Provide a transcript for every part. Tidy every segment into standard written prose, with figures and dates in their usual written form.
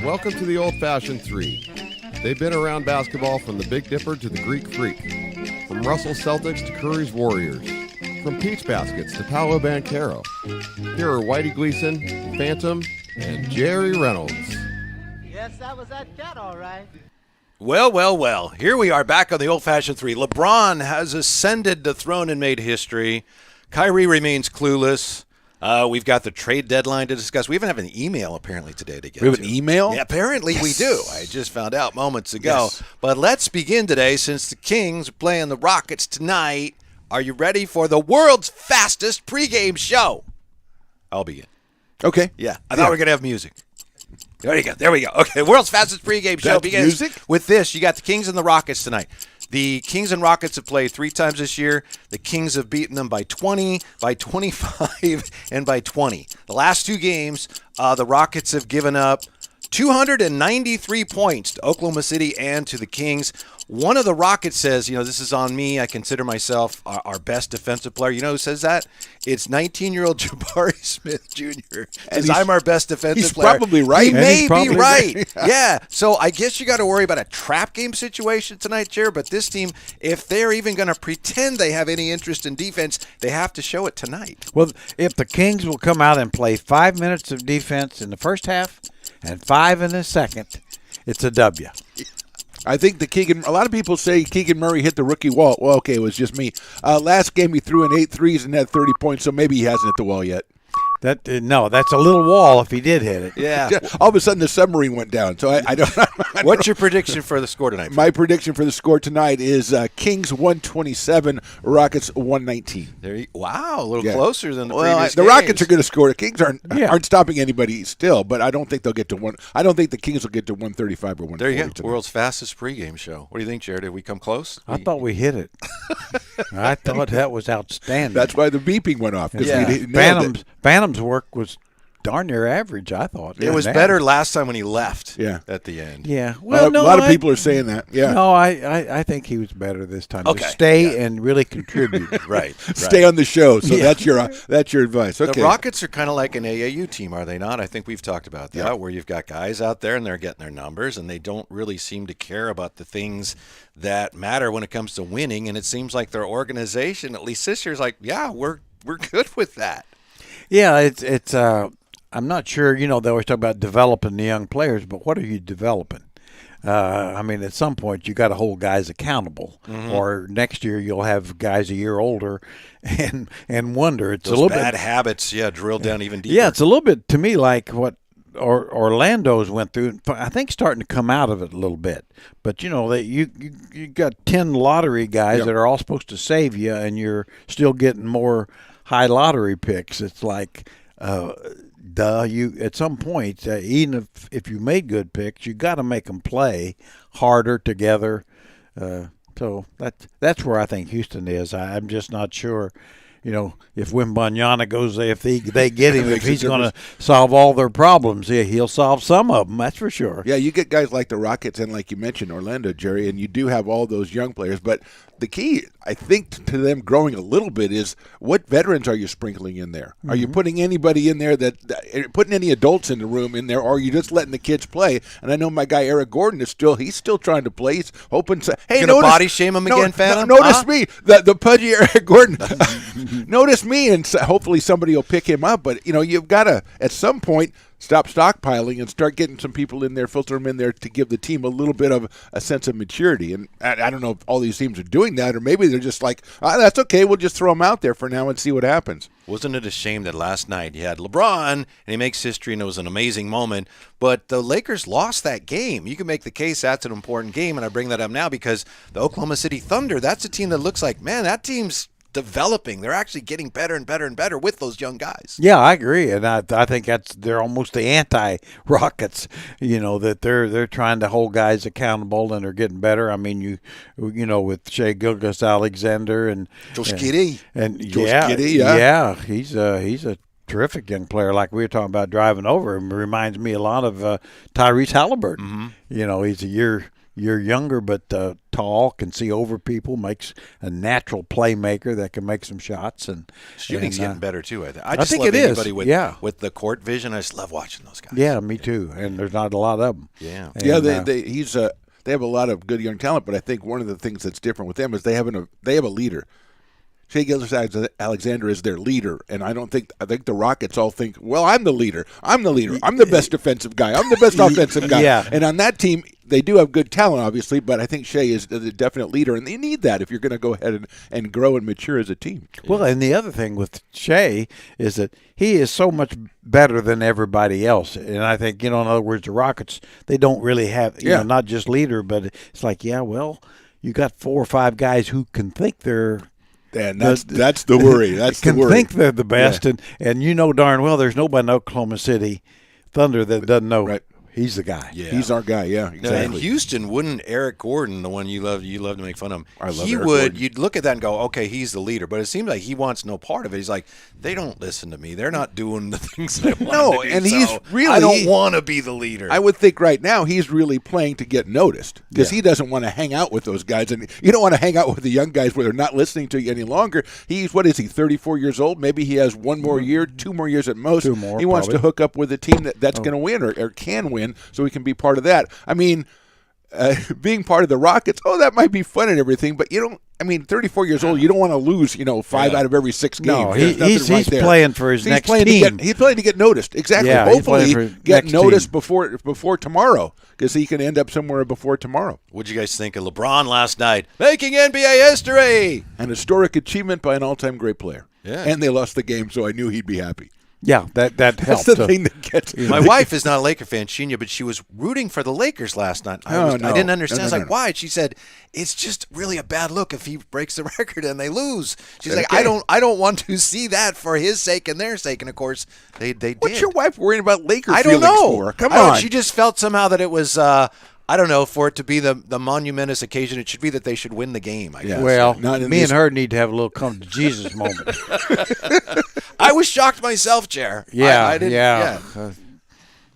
Welcome to the Old-Fashioned Three. They've been around basketball from the Big Dipper to the Greek Freak, from Russell Celtics to Curry's Warriors, from Peach Baskets to Paolo Banchero. Here are Whitey Gleason, Phantom, and Jerry Reynolds. Yes, that was that cat, all right. Well, well, well. Here we are back on the Old-Fashioned Three. LeBron has ascended the throne and made history. Kyrie remains clueless. We've got the trade deadline to discuss. We even have an email apparently today to get to. We have an email? Yeah, apparently we do. I just found out moments ago. Yes. But let's begin today since the Kings are playing the Rockets tonight. Are you ready for the world's fastest pregame show? I'll begin. Okay. Yeah, I thought we were going to have music. There you go. There we go. Okay, world's fastest pregame show That's begins music? with this. You got the Kings and the Rockets tonight. The Kings and Rockets have played 3 times this year. The Kings have beaten them by 20, by 25, and by 20. The last 2 games, the Rockets have given up 293 points to Oklahoma City and to the Kings. One of the Rockets says, this is on me. I consider myself our best defensive player. You know who says that? It's 19-year-old Jabari Smith Jr. Says, I'm our best defensive player. He's probably right. He may probably be right. Yeah. So I guess you got to worry about a trap game situation tonight, Jer. But this team, if they're even going to pretend they have any interest in defense, they have to show it tonight. Well, if the Kings will come out and play 5 minutes of defense in the first half and 5 in the second, it's a W. I think a lot of people say Keegan Murray hit the rookie wall. Well, okay, it was just me. Last game he threw in 8 threes and had 30 points, so maybe he hasn't hit the wall yet. No, that's a little wall if he did hit it. Yeah. All of a sudden, the submarine went down. So I don't. What's your prediction for the score tonight? My prediction for the score tonight is Kings 127, Rockets 119. Wow, a little Yeah. closer than the Well, previous the games. Rockets are going to score. The Kings Yeah. aren't stopping anybody still, but I don't think they'll get to one. I don't think the Kings will get to 135 or 140. There you go. tonight. World's fastest pregame show. What do you think, Jared? Did we come close? I thought we hit it. I thought that was outstanding. That's why the beeping went off. 'Cause Yeah. we nailed it. Phantom's work was darn near average, I thought. It was Yeah. better last time when he left. Yeah. At the end. Yeah. A Well, lot of people are saying that. Yeah. No, I think he was better this time. Okay. To stay and really contribute. Right. Stay on the show. So Yeah. that's your advice. Okay. The Rockets are kind of like an AAU team, are they not? I think we've talked about that, where you've got guys out there and they're getting their numbers, and they don't really seem to care about the things that matter when it comes to winning. And it seems like their organization, at least this year, is like, yeah, we're good with that. Yeah, it's I'm not sure. You know, they always talk about developing the young players, but what are you developing? I mean, at some point you got to hold guys accountable, or next year you'll have guys a year older, and wonder. It's Those a little bad bit. habits, drilled down even deeper. Yeah, it's a little bit to me like what Orlando's went through. I think starting to come out of it a little bit. But you know that you got 10 lottery guys that are all supposed to save you, and you're still getting more high lottery picks. It's like. You at some point, even if you made good picks, you got to make them play harder together. So that's where I think Houston is. I'm just not sure, you know, if Wembanyama goes there, if they get him, if he's going to solve all their problems. Yeah, he'll solve some of them. That's for sure. Yeah, you get guys like the Rockets and like you mentioned, Orlando, Jerry, and you do have all those young players. But the key, I think, to them growing a little bit is what veterans are you sprinkling in there? Are you putting anybody in there putting any adults in the room in there, or are you just letting the kids play? And I know my guy Eric Gordon he's still trying to play. He's hoping to. Hey, You gonna body shame him again, Phantom? Notice Huh? me, the pudgy Eric Gordon. Notice me, and hopefully somebody will pick him up. But you know, you've got to at some point stop stockpiling and start getting some people in there, filter them in there to give the team a little bit of a sense of maturity. And I don't know if all these teams are doing that, or maybe they're just like, that's okay, we'll just throw them out there for now and see what happens. Wasn't it a shame that last night you had LeBron and he makes history and it was an amazing moment, but the Lakers lost that game? You can make the case that's an important game, and I bring that up now because the Oklahoma City Thunder, that's a team that looks like, man, that team's developing. They're actually getting better and better and better with those young guys. Yeah, I agree, and I think they're almost the anti-Rockets. You know that they're trying to hold guys accountable and they're getting better. I mean, you know with Shea Gilgeous-Alexander and Josh Giddey. and Josh yeah, Giddey, yeah. he's a terrific young player. Like we were talking about driving over him, reminds me a lot of Tyrese Halliburton. You know, he's a year younger, but tall, can see over people, makes a natural playmaker that can make some shots. And Shooting's getting better too. I think. I I just think love it is. anybody with the court vision. I just love watching those guys. Yeah, me too. And there's not a lot of them. Yeah. And, Yeah, they have a lot of good young talent, but I think one of the things that's different with them is they have a leader. Shea Gilgeous-Alexander is their leader, and I think the Rockets all think, well, I'm the leader. I'm the best defensive guy. I'm the best offensive guy. Yeah. And on that team, they do have good talent, obviously, but I think Shea is the definite leader, and they need that if you're going to go ahead and grow and mature as a team. Well, and the other thing with Shea is that he is so much better than everybody else. And I think, in other words, the Rockets, they don't really have, you know, not just leader, but it's like, well, you got 4 or 5 guys who can think they're – And that's the worry. That's the can worry. think they're the best, and you know darn well there's nobody in Oklahoma City Thunder that doesn't know he's the guy. Yeah. He's our guy. Yeah, exactly. Now, in Houston, wouldn't Eric Gordon, the one you love to make fun of him, I love Eric Gordon. You'd look at that and go, okay, he's the leader. But it seems like he wants no part of it. He's like, they don't listen to me. They're not doing the things that I want No, to do. and so he's really- I don't want to be the leader. I would think right now he's really playing to get noticed because he doesn't want to hang out with those guys. And you don't want to hang out with the young guys where they're not listening to you any longer. What is he, 34 years old? Maybe he has 1 more year, 2 more years at most. 2 more, he wants probably. to hook up with a team that's going to win or can win so he can be part of that. I mean, being part of the Rockets, that might be fun and everything, but 34 years old, you don't want to lose, 5 out of every 6 games. No, There's nothing he's right there. playing for his So next playing team. he's playing to get noticed. Exactly. Yeah, he's playing for Hopefully his get next noticed team. before tomorrow because he can end up somewhere before tomorrow. What'd you guys think of LeBron last night? Making NBA history. An historic achievement by an all-time great player. Yeah. And they lost the game, so I knew he'd be happy. Yeah, that That's helped. the thing that gets me. My wife is not a Laker fan, Sheena, but she was rooting for the Lakers last night. I didn't understand. I was like, why? She said, it's just really a bad look if he breaks the record and they lose. She's like, okay. I don't want to see that for his sake and their sake. And of course, they did. What's your wife worrying about Laker I don't feelings know. for? Come I don't- on. She just felt somehow that it was. I don't know, for it to be the monumentous occasion, it should be that they should win the game, I guess. Well, Not in me this- and her need to have a little come to Jesus moment. I was shocked myself, Chair. Yeah, I didn't, yeah.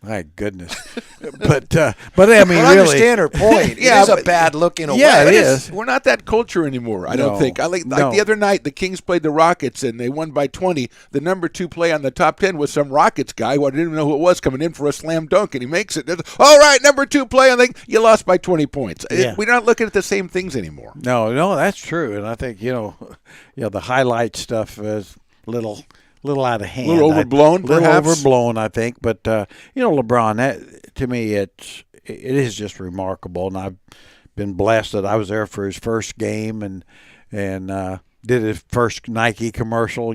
My goodness. but I mean, But I really, understand her point. Yeah, it is a but- bad look in a Yeah, way. it is. We're not that culture anymore, I don't No, think. Like no. the other night, the Kings played the Rockets, and they won by 20. The number 2 play on the top 10 was some Rockets guy who I didn't even know who it was coming in for a slam dunk, and he makes it. All right, number 2 play, and you lost by 20 points. Yeah. We're not looking at the same things anymore. No, that's true. And I think, the highlight stuff is little out of hand. Little overblown, little perhaps? overblown, I think. But LeBron, that to me, it is just remarkable, and I've been blessed that I was there for his first game and did his first Nike commercial.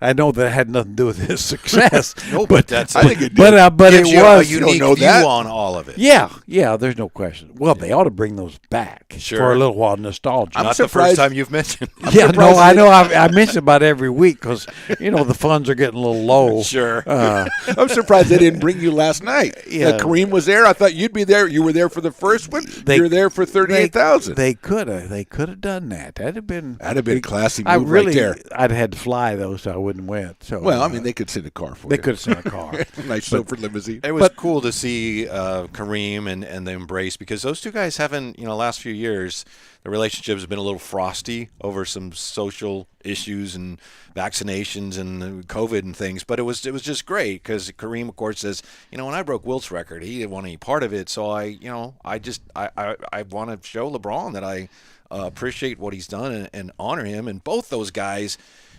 I know that had nothing to do with his success. No, but that's I think it did. but it gives you was a unique know view that. on all of it. Yeah, there's no question. Well, they ought to bring those back Sure. for a little while, nostalgia. I'm Not the surprised- first time you've mentioned. Yeah, no, surprised I they- know. I mention about every week because the funds are getting a little low. Sure. I'm surprised they didn't bring you last night. Yeah. Kareem was there. I thought you'd be there. You were there for the first one. You were there for 38,000. They could have done that. That'd have been. That'd have been a classy I move really, right there. I'd had to fly though, so I wouldn't win. So Well, I mean, they could send a car for they you. could have sent a car. Nice chauffeur limousine. It was cool to see Kareem and the embrace, because those two guys haven't, last few years, the relationship has been a little frosty over some social issues and vaccinations and COVID and things. But it was just great because Kareem, of course, says, when I broke Wilt's record, he didn't want any part of it. So I want to show LeBron that I appreciate what he's done and honor him. And both those guys,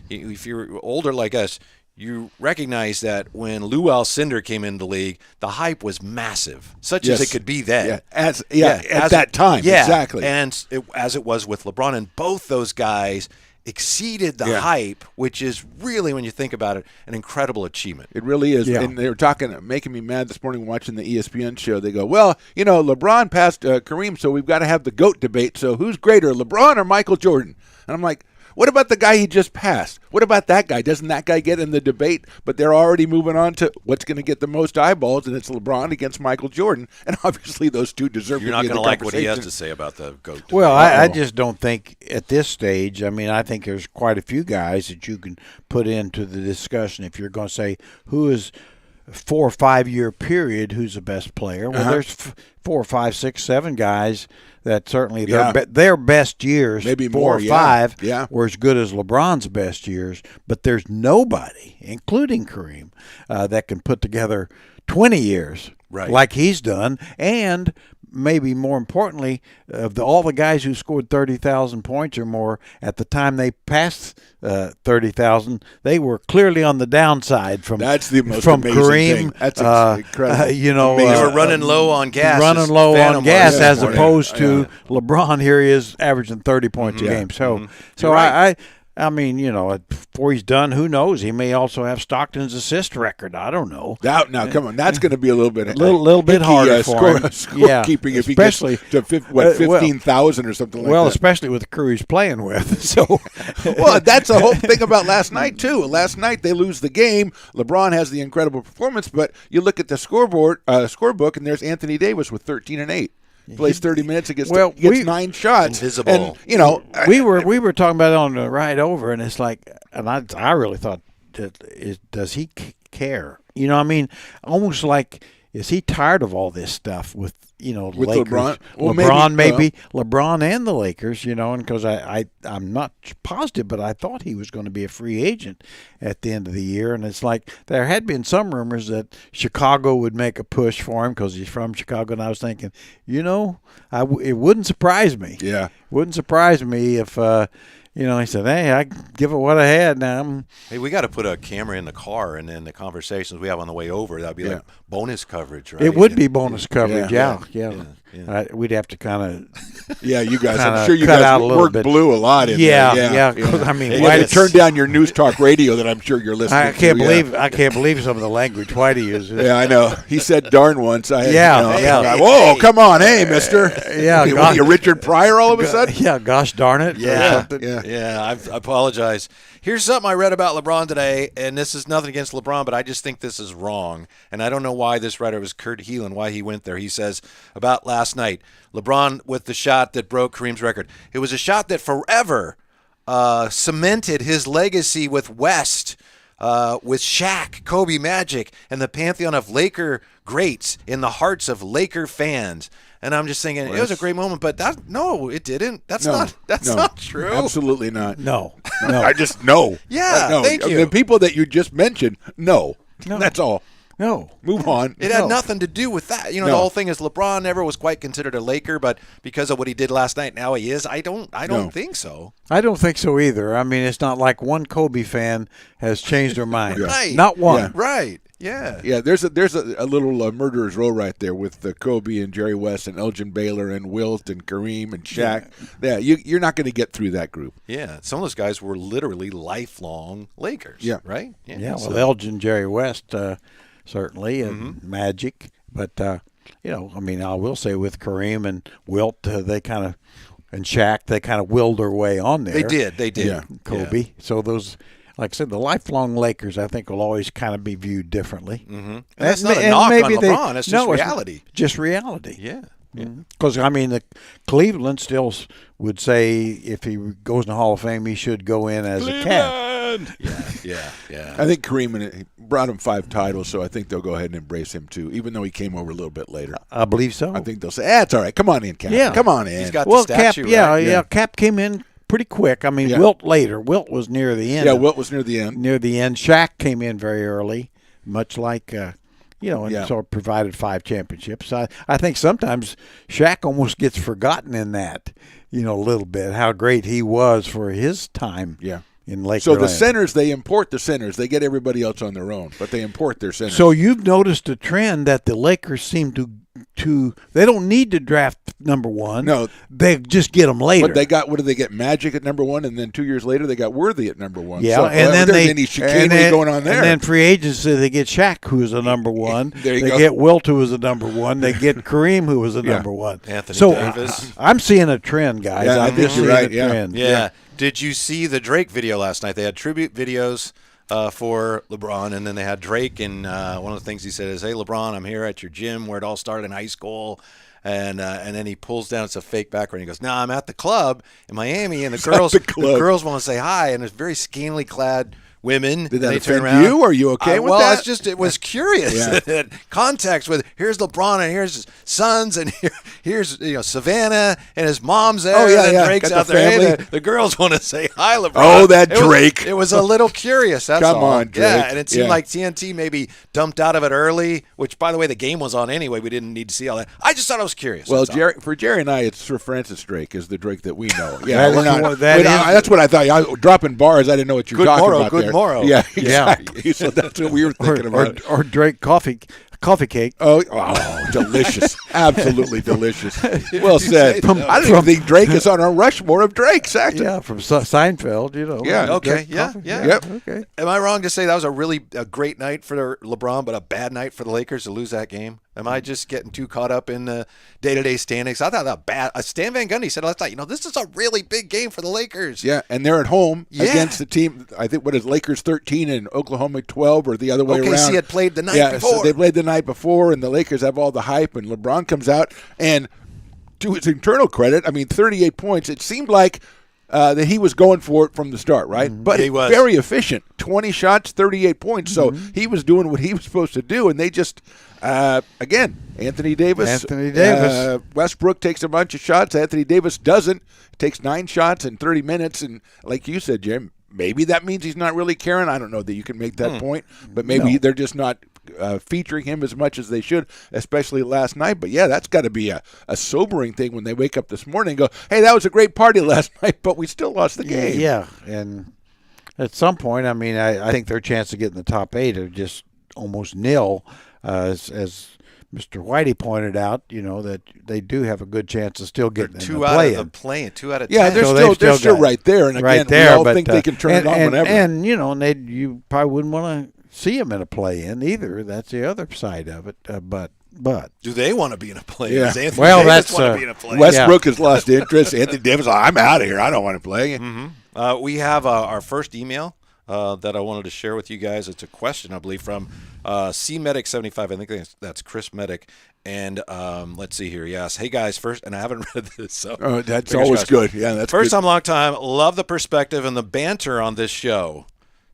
if you're older like us, you recognize that when Lou Alcindor came into the league, the hype was massive, such as Yes. it could be then. Yeah, at that time, Yeah, exactly. And as it was with LeBron, and both those guys exceeded the hype, which is really, when you think about it, an incredible achievement. It really is. Yeah. And they were making me mad this morning watching the ESPN show. They go, well, LeBron passed Kareem, so we've got to have the GOAT debate. So who's greater, LeBron or Michael Jordan? And I'm like, what about the guy he just passed? What about that guy? Doesn't that guy get in the debate? But they're already moving on to what's going to get the most eyeballs, and it's LeBron against Michael Jordan. And obviously those two deserve You're to not be in going the to like what he has conversation. to say about the GOAT. Well, I just don't think at this stage. I mean, I think there's quite a few guys that you can put into the discussion if you're going to say who is 4 or 5 year period who's the best player. Well, there's 4 or 5, 6, 7 guys that certainly their best years, Maybe 4 more, or 5, yeah. were as good as LeBron's best years. But there's nobody, including Kareem, that can put together 20 years like he's done, and maybe more importantly, of all the guys who scored 30,000 points or more at the time they passed 30,000, they were clearly on the downside from That's the most from amazing Kareem. thing. That's incredible. They were running low on gas. running as low Phantom on gas was as this morning. opposed to LeBron. Here he is averaging 30 points a game. So, You're right. I mean, before he's done, who knows? He may also have Stockton's assist record. I don't know. Now, come on, that's going to be a little bit Little bit hickey, harder for him. scorekeeping if he gets Especially to 15,000 or something like well, that. especially with the crew he's playing with. So, Well, that's the whole thing about last night too. Last night they lose the game. LeBron has the incredible performance, but you look at the scorebook, and there's Anthony Davis with 13 and 8. Plays 30 minutes and gets 9 shots. Invisible. And we were talking about it on the ride over, and it's like, and I really thought, does he care? I mean, almost like, is he tired of all this stuff with With Lakers? LeBron? Well, LeBron maybe, LeBron and the Lakers, and because I'm not positive, but I thought he was going to be a free agent at the end of the year, and it's like there had been some rumors that Chicago would make a push for him because he's from Chicago, and I was thinking, it wouldn't surprise me. Yeah. Wouldn't surprise me if he said, "Hey, I give it what I had now." Hey, we got to put a camera in the car, and then the conversations we have on the way over, that'd be like bonus coverage, right? It would be bonus coverage, yeah. we'd have to kind of Yeah, you guys. Kinda I'm sure you cut out guys a little work bit. blue a lot in Yeah, there. yeah, 'cause, I mean, you why had to does- turn down your news talk radio that I'm sure you're listening I to. can't yeah. believe some of the language Whitey uses. Yeah, I know. He said darn once. Yeah, yeah. Whoa, come on, hey, mister. Yeah, What God. are you, Richard Pryor all of a sudden? Yeah, gosh darn it. or Yeah, something. I apologize. Here's something I read about LeBron today, and this is nothing against LeBron, but I just think this is wrong. And I don't know why this writer was Kurt Heelan, why he went there. He says about last night, LeBron with the shot that broke Kareem's record. It was a shot that forever cemented his legacy with West, with Shaq, Kobe, Magic, and the pantheon of Laker greats in the hearts of Laker fans. And I'm just thinking, it was a great moment, but no, it didn't. That's not true. Absolutely not. No. I just no. Yeah, no. thank you. The people that you just mentioned, no. That's all. No. Move on. It had nothing to do with that. You know, No. the whole thing is LeBron never was quite considered a Laker, but because of what he did last night, now he is. I don't think so. I don't think so either. I mean, it's not like one Kobe fan has changed their mind. Yeah. Right. Not one. Yeah. Right. Yeah. Yeah, there's a little murderer's row right there with Kobe and Jerry West and Elgin Baylor and Wilt and Kareem and Shaq. Yeah, you're not going to get through that group. Yeah. Some of those guys were literally lifelong Lakers. Yeah. Right? Yeah, so- well, Elgin, Jerry West, certainly, and Magic. But, you know, I mean, I will say with Kareem and Wilt, they kind of, and Shaq, they kind of willed their way on there. They did. Yeah. Kobe. So those, like I said, the lifelong Lakers, I think, will always kind of be viewed differently. Mm-hmm. And that's not a knock on LeBron. It's just reality. Just reality. Yeah. Because, I mean, the Cleveland still would say if he goes in the Hall of Fame, he should go in as a Cat. Yeah. I think Kareem he brought him 5 titles, so I think they'll go ahead and embrace him too, even though he came over a little bit later. I believe so. I think they'll say, it's all right. Come on in, Cap. Yeah. Come on in. He's got well, the statue, Cap, right? yeah, Cap came in pretty quick. I mean, Yeah. Wilt later. Wilt was near the end. Yeah, Wilt was near the end. Near the end. Shaq came in very early, much like, and Yeah. sort of provided 5 championships. I think sometimes Shaq almost gets forgotten in that, a little bit, how great he was for his time Yeah. in Laker. So the centers, they import the centers. They get everybody else on their own, but they import their centers. So you've noticed a trend that the Lakers seem to they don't need to draft number 1. No. They just get them later. what did they get? Magic at number 1, and then 2 years later they got Worthy at number 1. Yeah, so, and then there's any chicanery going on there. And then free agency, they get Shaq, who was a number 1. There you they go. get Wilt, who was a number 1. They get Kareem, who was a Yeah. number 1. Anthony so Davis. I'm seeing a trend, guys. Yeah, I I'm think just you're seeing right, a yeah. trend. Yeah. Did you see the Drake video last night? They had tribute videos for LeBron, and then they had Drake, and one of the things he said is, "Hey, LeBron, I'm here at your gym where it all started in high school." And then he pulls down, it's a fake background. He goes, "No, I'm at the club in Miami, and the girls want to say hi, and it's very scantily clad women." Did that and they turn offend around. you? Are you okay with well, that? it was curious. Yeah. Context with here's LeBron and here's his sons and here's Savannah and his mom's there. Oh, yeah, and yeah. Drake's Got out the there. Hey, family. the girls want to say hi, LeBron. Oh, that It was- Drake. It was a little curious. That's Come all. on, Drake. Yeah, and it seemed Yeah. like TNT maybe dumped out of it early. Which, by the way, the game was on anyway. We didn't need to see all that. I just thought it was curious. Well, that's all. for Jerry and I, it's Sir Francis Drake is the Drake that we know. That Yeah, is we're not. what- that is- that's what I thought. I was dropping bars. I didn't know what you were Good talking morrow, about good there. morrow. Yeah, Yeah. exactly. So that's what we were thinking about. Or Drake coffee cake. Oh, delicious. Absolutely delicious. Well said. I don't even think Drake is on our Rushmore of Drakes, actually. Yeah, from Seinfeld, Yeah. Okay, Drake yeah, coffee. yeah. Yep. Okay. Am I wrong to say that was a great night for LeBron, but a bad night for the Lakers to lose that game? Am I just getting too caught up in the day-to-day standings? I thought that bad. Stan Van Gundy said last night, this is a really big game for the Lakers. Yeah, and they're at home Yeah. against the team. I think what is Lakers 13 and Oklahoma 12, or the other way around. OKC had played the night yeah, before. so they played the night before, and the Lakers have all the hype, and LeBron comes out, and to his internal credit, 38 points. It seemed like that he was going for it from the start, right? But He was. very efficient. 20 shots, 38 points. So he was doing what he was supposed to do, and they just, again, Anthony Davis. Westbrook takes a bunch of shots. Anthony Davis doesn't. Takes 9 shots in 30 minutes, and like you said, Jim, maybe that means he's not really caring. I don't know that you can make that point, but maybe they're just not featuring him as much as they should, especially last night. But yeah, that's got to be a sobering thing when they wake up this morning and go, "Hey, that was a great party last night, but we still lost the game." Yeah, and at some point, I think their chance of getting the top 8 are just almost nil, as Mr. Whitey pointed out, that they do have a good chance of still getting in two the out play-in. of the play-in, 2 out of 10. Yeah, they're So still, they've got- right there. And again, right there, we all but, think they can turn it on whenever. And you probably wouldn't want to see them in a play-in either. That's the other side of it. But Do they want to be in a play-in? Yeah. Does Anthony Well, Davis that's, want to be in a play-in? Westbrook has lost interest. Anthony Davis, I'm out of here. I don't want to play. We have our first email that I wanted to share with you guys. It's a question, I believe, from CMedic75. I think that's Chris Medic. And let's see here. Yes. Hey, guys, first, and I haven't read this. So Oh, that's fingers always crossed. good. Yeah, that's First good. time, long time. Love the perspective and the banter on this show.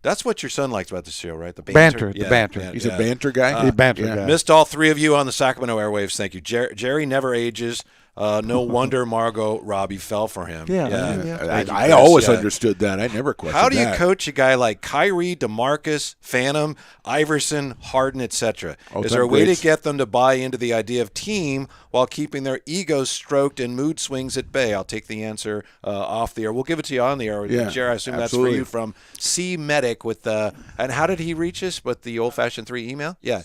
That's what your son likes about this show, right? The Banter, the banter. Yeah, He's yeah. a banter guy. the banter yeah. guy. Missed all three of you on the Sacramento airwaves. Thank you. Jerry never ages. No wonder Margot Robbie fell for him. Yeah. Thank you, I Chris. always Yeah. understood that. I never questioned How do you that. coach a guy like Kyrie, DeMarcus, Phantom, Iverson, Harden, etc.? Oh, Is there a way greats. to get them to buy into the idea of team while keeping their egos stroked and mood swings at bay? I'll take the answer off the air. We'll give it to you on the air. Yeah, Jerry, I assume absolutely. that's for you from C Medic with the. And how did he reach us? With the old-fashioned 3 email? Yeah.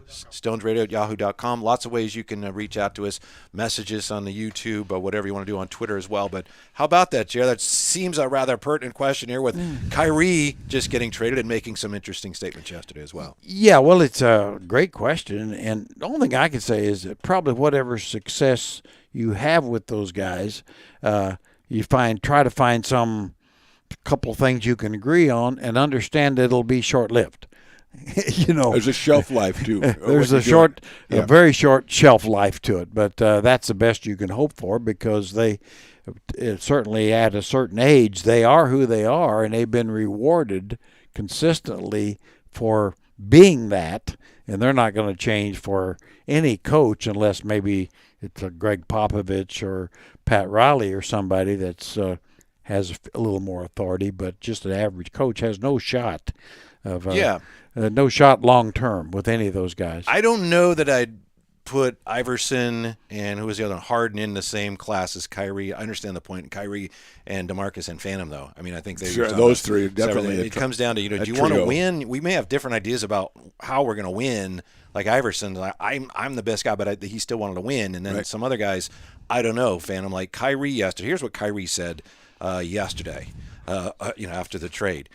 StonesRadio@yahoo.com. Lots of ways you can reach out to us. Messages on the YouTube or whatever you want to do on Twitter as well. But how about that, Jerry? That seems a rather pertinent question here with Kyrie just getting traded and making some interesting statements yesterday as well. Yeah, well, it's a great question, and the only thing I can say is that probably whatever success you have with those guys, you try to find some couple things you can agree on, and understand that it'll be short-lived. There's a shelf life too. There's What a you're doing. a very short shelf life to it, but that's the best you can hope for, because certainly at a certain age, they are who they are, and they've been rewarded consistently for being that, and they're not going to change for any coach unless maybe it's a Greg Popovich or Pat Riley or somebody that's has a little more authority, but just an average coach has no shot of no shot long term with any of those guys. I don't know that I'd put Iverson and who was the other one, Harden, in the same class as Kyrie. I understand the point. Kyrie and DeMarcus and Phantom, though. I mean, I think Sure, those three are definitely It comes down to a do you want to trio. win? We may have different ideas about how we're going to win. Like Iverson, I'm the best guy, but he still wanted to win. And then Right. some other guys, I don't know. Phantom, like Kyrie yesterday. Here's what Kyrie said yesterday. After the trade.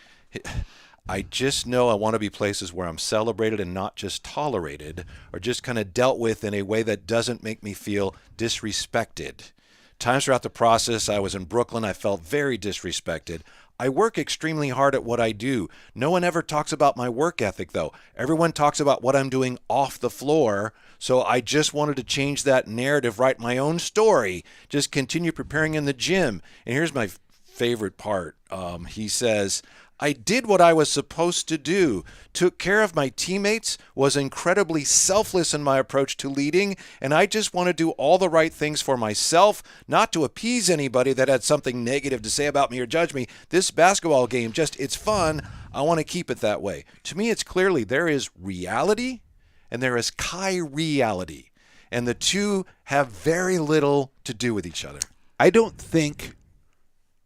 I just know I want to be places where I'm celebrated and not just tolerated, or just kind of dealt with in a way that doesn't make me feel disrespected. Times throughout the process, I was in Brooklyn, I felt very disrespected. I work extremely hard at what I do. No one ever talks about my work ethic, though. Everyone talks about what I'm doing off the floor. So I just wanted to change that narrative, write my own story, just continue preparing in the gym. And here's my favorite part. He says, I did what I was supposed to do, took care of my teammates, was incredibly selfless in my approach to leading, and I just want to do all the right things for myself, not to appease anybody that had something negative to say about me or judge me. This basketball game, it's fun. I want to keep it that way. To me, it's clearly there is reality and there is Kyrie-reality, and the two have very little to do with each other. I don't think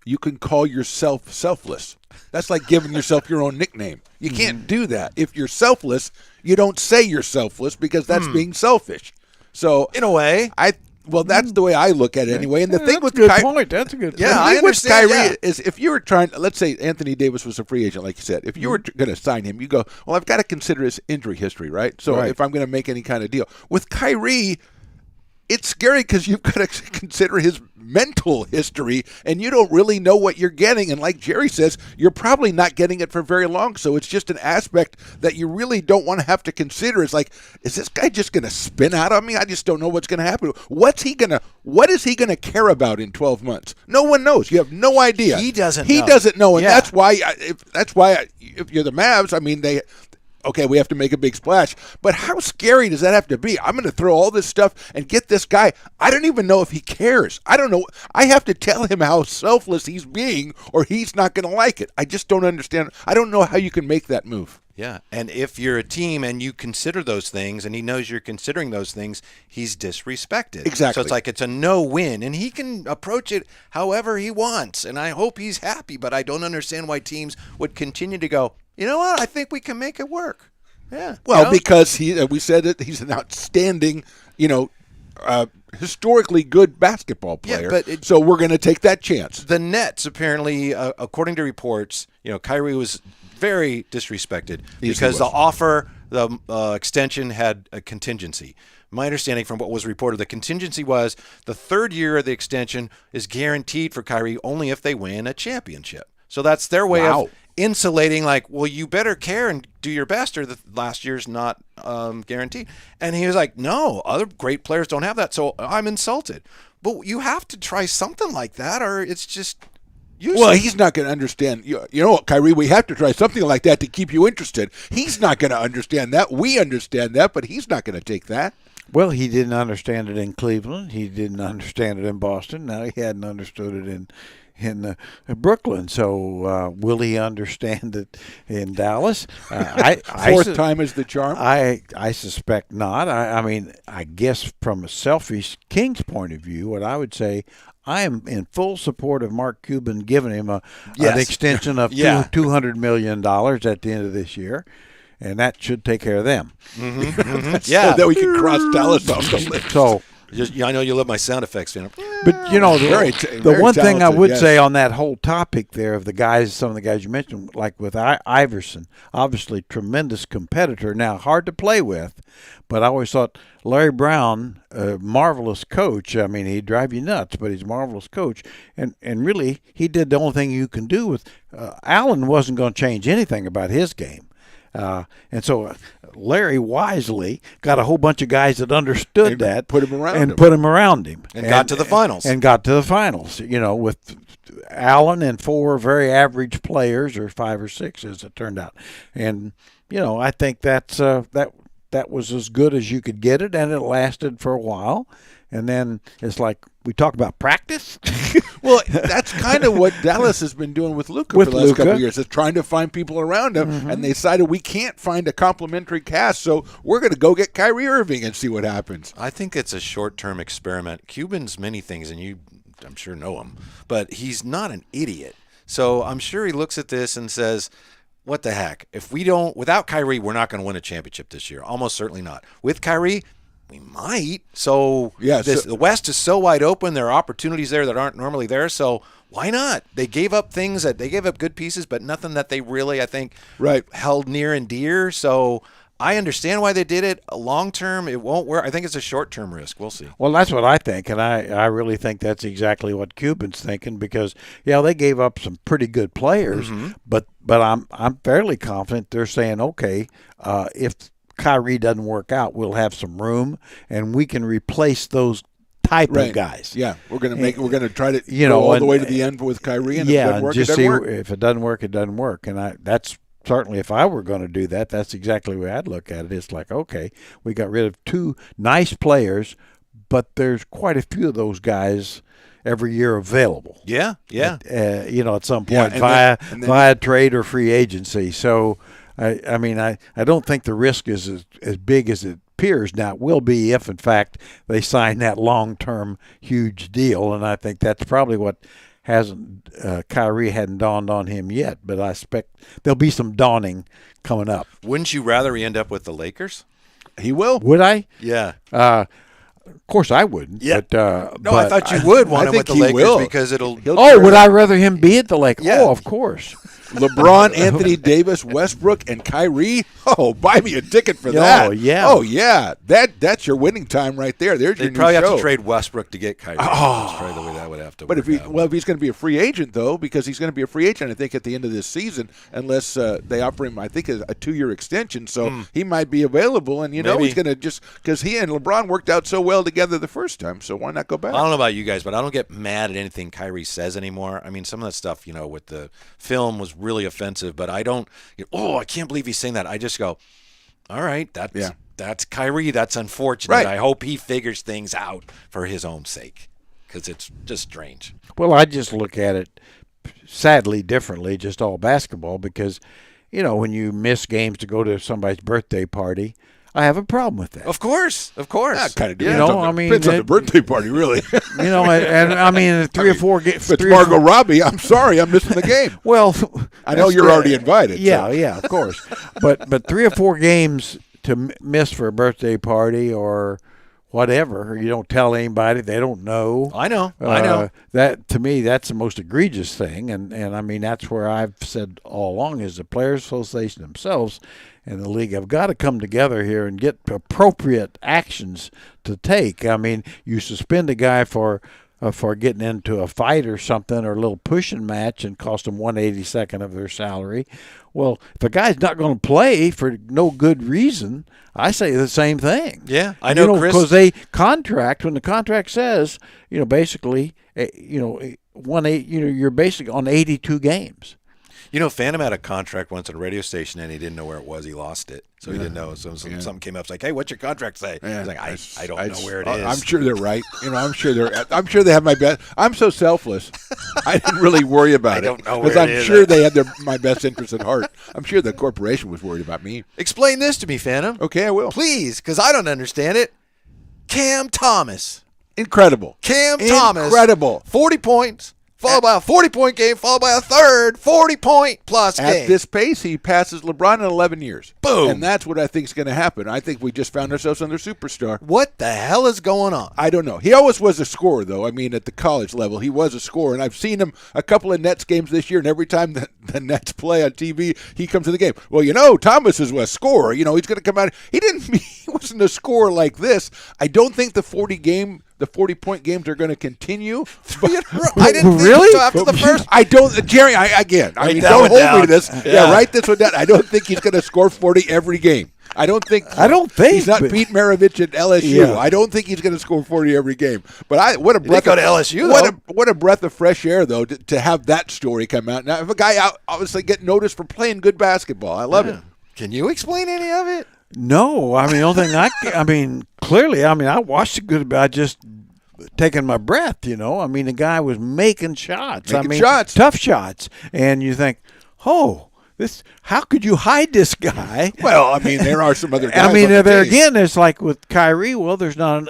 you can call yourself selfless. That's like giving yourself your own nickname. You can't do that. If you're selfless, you don't say you're selfless, because that's being selfish. So In a way. that's the way I look at it anyway. And the thing with That's a good Ky- point. That's a good point. Yeah, the I thing with understand, Kyrie yeah. is, if you were trying, let's say Anthony Davis was a free agent, like you said, if you were going to sign him, you go, well, I've got to consider his injury history, right? So Right. if I'm going to make any kind of deal with Kyrie, it's scary because you've got to consider his mental history, and you don't really know what you're getting. And like Jerry says, you're probably not getting it for very long. So it's just an aspect that you really don't want to have to consider. It's like, is this guy just going to spin out on me? I just don't know what's going to happen. What is he going to care about in 12 months? No one knows. You have no idea. He doesn't He know. doesn't know. And Yeah. that's why, if you're the Mavs, I mean, okay, we have to make a big splash. But how scary does that have to be? I'm going to throw all this stuff and get this guy. I don't even know if he cares. I don't know. I have to tell him how selfless he's being, or he's not going to like it. I just don't understand. I don't know how you can make that move. Yeah, and if you're a team and you consider those things, and he knows you're considering those things, he's disrespected. Exactly. So it's like it's a no-win, and he can approach it however he wants, and I hope he's happy, but I don't understand why teams would continue to go, you know what, I think we can make it work. Yeah. Well, You know? because we said that he's an outstanding, historically good basketball player. but so we're going to take that chance. the Nets apparently, according to reports, Kyrie was very disrespected because the offer, the extension had a contingency. My understanding from what was reported, the contingency was the third year of the extension is guaranteed for Kyrie only if they win a championship. So that's their way of insulating, like, well, you better care and do your best, or the last year's not guaranteed. And he was like, no, other great players don't have that, so I'm insulted. But you have to try something like that, or it's just useless. Well, he's not going to understand. You know what, Kyrie, we have to try something like that to keep you interested. He's not going to understand that. We understand that, but he's not going to take that. Well, he didn't understand it in Cleveland. He didn't understand it in Boston. Now he hadn't understood it in Brooklyn. So will he understand it in Dallas? Fourth time is the charm. I suspect not. I mean, I guess from a selfish Kings point of view, what I would say, I am in full support of Mark Cuban giving him an extension of $200 million at the end of this year. And that should take care of them. Mm-hmm. So that we can cross Dallas off the list. So, I know you love my sound effects, Phantom. but the very one thing I talented, would yes. say on that whole topic there of the guys, some of the guys you mentioned, like with Iverson, obviously tremendous competitor. Now hard to play with, but I always thought Larry Brown, a marvelous coach. I mean, he'd drive you nuts, but he's a marvelous coach. And really, he did the only thing you can do with Allen wasn't going to change anything about his game. And so Larry wisely got a whole bunch of guys that understood And that, put him around him. put him around him, And got to the finals. and got to the finals. With Allen and 4 very average players, or 5 or 6 as it turned out. And I think that's that was as good as you could get it, and it lasted for a while. And then it's like we talk about practice. Well, that's kind of what Dallas has been doing with Luka for the last couple of years, is trying to find people around him, and they decided we can't find a complementary cast, so we're going to go get Kyrie Irving and see what happens. I think it's a short-term experiment. Cuban's many things, and you, I'm sure, know him, but he's not an idiot. So I'm sure he looks at this and says, what the heck? If we don't, without Kyrie, we're not going to win a championship this year. Almost certainly not. With Kyrie, we might. So the West is so wide open. There are opportunities there that aren't normally there. So why not? They gave up things that they gave up good pieces, but nothing that they really, I think, held near and dear. So I understand why they did it. Long term, it won't work. I think it's a short term risk. We'll see. Well, that's what I think, and I really think that's exactly what Cuban's thinking, because they gave up some pretty good players, but I'm fairly confident they're saying, okay, if Kyrie doesn't work out, we'll have some room, and we can replace those type of guys. Yeah, we're going to try to go all the way to the end with Kyrie, and if it doesn't work, just it doesn't work. If it doesn't work, it doesn't work, and that's certainly, if I were going to do that, that's exactly the way I'd look at it. It's like, okay, we got rid of 2 nice players, but there's quite a few of those guys every year available. Yeah. At some point via trade or free agency. So, I don't think the risk is as big as it appears. Now, it will be if, in fact, they sign that long-term huge deal, and I think that's probably what Kyrie hadn't dawned on him yet, but I expect there'll be some dawning coming up. Wouldn't you rather he end up with the Lakers? He will. Would I? Yeah. Of course I wouldn't. Yeah. But, No, I thought you would want him with the he Lakers will. because it'll. would I rather him be at the Lakers? Yeah. Oh, of course. LeBron, Anthony Davis, Westbrook, and Kyrie. Oh, buy me a ticket for that. Oh, yeah. Oh, yeah. That's your winning time right there. There's your They'd new probably have show. to trade Westbrook to get Kyrie. That's probably the way that would have to But work if out. he's going to be a free agent, though, because he's going to be a free agent, I think, at the end of this season, unless they offer him, I think, a 2-year extension. So he might be available, and Maybe. he's going to just because he and LeBron worked out so well together the first time. So why not go back? I don't know about you guys, but I don't get mad at anything Kyrie says anymore. I mean, some of that stuff, with the film was really offensive, but I don't, I can't believe he's saying that. I just go, all right, that's Kyrie. That's unfortunate. Right. I hope he figures things out for his own sake, because it's just strange. Well, I just look at it, sadly, differently, just all basketball, because, when you miss games to go to somebody's birthday party, I have a problem with that. Of course. That kind of You depends. know, on I the, mean, depends on the it- birthday party, really. You know, and I mean, 3 or 4 games. If it's Margot Robbie, I'm sorry, I'm missing the game. Well, I know you're already invited. Yeah, so. yeah, of course. but 3 or 4 games to miss for a birthday party or whatever, you don't tell anybody, they don't know. I know. I know. That, to me, that's the most egregious thing, and I mean, that's where I've said all along is the Players Association themselves and the league have got to come together here and get appropriate actions to take. I mean, you suspend a guy for getting into a fight or something or a little pushing match and cost them 1/82nd of their salary. Well, if a guy's not going to play for no good reason, I say the same thing. Yeah, I know, Chris. Because they contract, when the contract says, basically, you're basically on 82 games. Phantom had a contract once at a radio station, and he didn't know where it was. He lost it, so he didn't know. So something came up, it's like, "Hey, what's your contract say?" Yeah. He's like, "I don't know where it is." I'm sure they're right. I'm sure they have my best. I'm so selfless. I didn't really worry about I don't know because where I'm it is. sure they had my best interest at heart. I'm sure the corporation was worried about me. Explain this to me, Phantom. Okay, I will. Please, because I don't understand it. Cam Thomas. Incredible. Cam Thomas. Incredible. 40 points, followed by a 40-point game, followed by a third 40-point plus At game. this pace, he passes LeBron in 11 years. Boom. And that's what I think is going to happen. I think we just found ourselves another superstar. What the hell is going on? I don't know. He always was a scorer, though. I mean, at the college level, he was a scorer. And I've seen him a couple of Nets games this year, and every time the Nets play on TV, he comes to the game. Well, Thomas is a scorer. He's going to come out. He wasn't a scorer like this. I don't think the 40-point games are going to continue. I didn't Really? think so after the first. I don't, Jerry. Write Don't that hold one me down. to this. Yeah. Write this one down. I don't think he's going to score 40 every game. I don't think he's not but- Pete Maravich at LSU. Yeah. I don't think he's going to score 40 every game. But what a breath go of to LSU, what a breath of fresh air though to have that story come out. Now, if a guy obviously get noticed for playing good basketball, I love it. Can you explain any of it? No, I mean, the only thing clearly, I watched it good, but I just taking my breath, I mean, the guy was making shots. Shots. Tough shots. And you think, how could you hide this guy? Well, I mean, there are some other guys. I mean, on the there team. again, it's like with Kyrie, there's not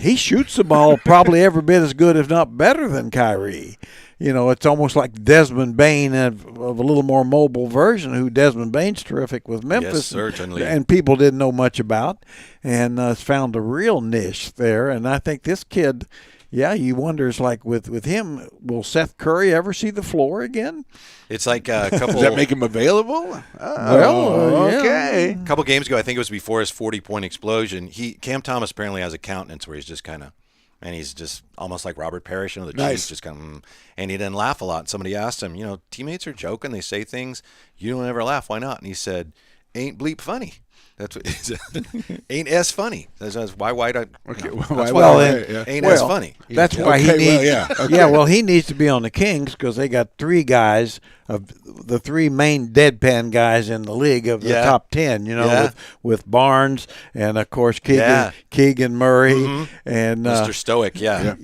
he shoots the ball probably every bit as good, if not better than Kyrie. It's almost like Desmond Bain of a little more mobile version, who Desmond Bain's terrific with Memphis. Yes, certainly. And people didn't know much about, and has found a real niche there. And I think this kid, you wonder, is like with him, will Seth Curry ever see the floor again? It's like a couple. Does that make him available? Okay. A couple games ago, I think it was before his 40-point explosion. Cam Thomas apparently has a countenance where he's just kind of, and he's just almost like Robert Parrish, the Nice. cheeks just kind of, and he didn't laugh a lot. And somebody asked him, teammates are joking, they say things, you don't ever laugh, why not? And he said, ain't bleep funny. That's what he said. Ain't as funny. That's why I Okay. that's Well, why yeah. ain't as funny. That's why he Okay, needs. well, yeah. Okay. He needs to be on the Kings because they got 3 guys of the 3 main deadpan guys in the league of the Yeah. top 10. Yeah. With Barnes and of course Yeah. Keegan Murray and Mr. Stoic, yeah.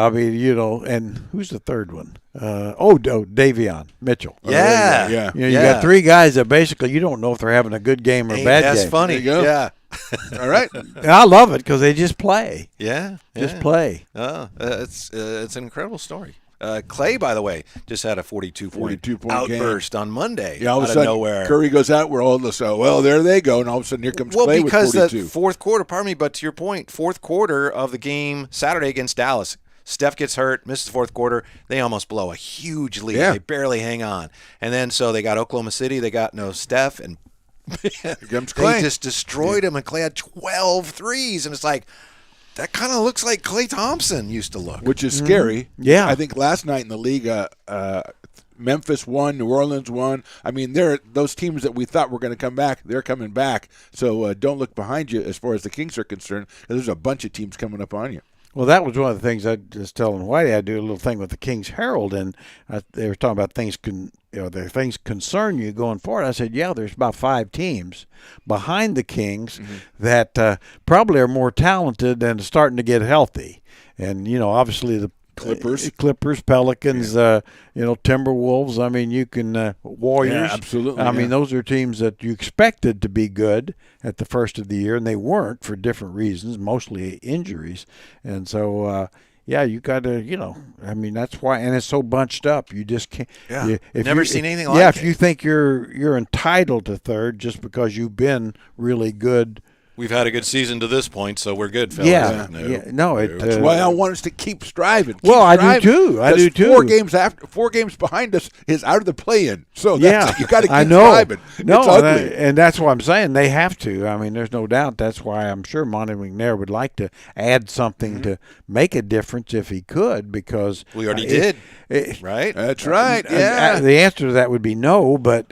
I mean, and who's the third one? Davion Mitchell. Yeah. Yeah. You got 3 guys that basically you don't know if they're having a good game or Ain't bad as game. funny. There you go. Yeah. All right. And I love it because they just play. Yeah. Just play. It's an incredible story. Clay, by the way, just had a 42-point 42-point outburst on Monday. Yeah, all out of a sudden, nowhere. Curry goes out. We're all there they go, and all of a sudden, here comes Clay with because 42. the fourth quarter, but to your point, fourth quarter of the game Saturday against Dallas, Steph gets hurt, misses the fourth quarter. They almost blow a huge lead. Yeah. They barely hang on. And then so they got Oklahoma City. They got no Steph, and Here comes Clay. they just destroyed him, and Clay had 12 threes. And it's like, that kind of looks like Klay Thompson used to look. Which is scary. Yeah. I think last night in the league, Memphis won, New Orleans won. I mean, those teams that we thought were going to come back, they're coming back. So don't look behind you as far as the Kings are concerned, 'cause there's a bunch of teams coming up on you. Well, that was one of the things I was telling Whitey. I do a little thing with the King's Herald, and they were talking about things things concern you going forward. I said, there's about 5 teams behind the Kings that probably are more talented and starting to get healthy. And obviously the Clippers. Pelicans, Timberwolves. I mean, you can Warriors. Yeah, absolutely. I mean, those are teams that you expected to be good at the first of the year, and they weren't for different reasons, mostly injuries. And so, you got to, I mean, that's why, and it's so bunched up. You just can't. Yeah, if never you, seen anything yeah, like it. if you think you're entitled to third just because you've been really good. We've had a good season to this point, so we're good, fellas. Yeah, No. That's why I want us to keep striving. I do too. 4 games behind us is out of the play-in. So you got to keep striving. No, it's ugly. And that's what I'm saying. They have to. I mean, there's no doubt. That's why I'm sure Monty McNair would like to add something to make a difference if he could, because we already did. Right? That's right. Yeah. The answer to that would be no, but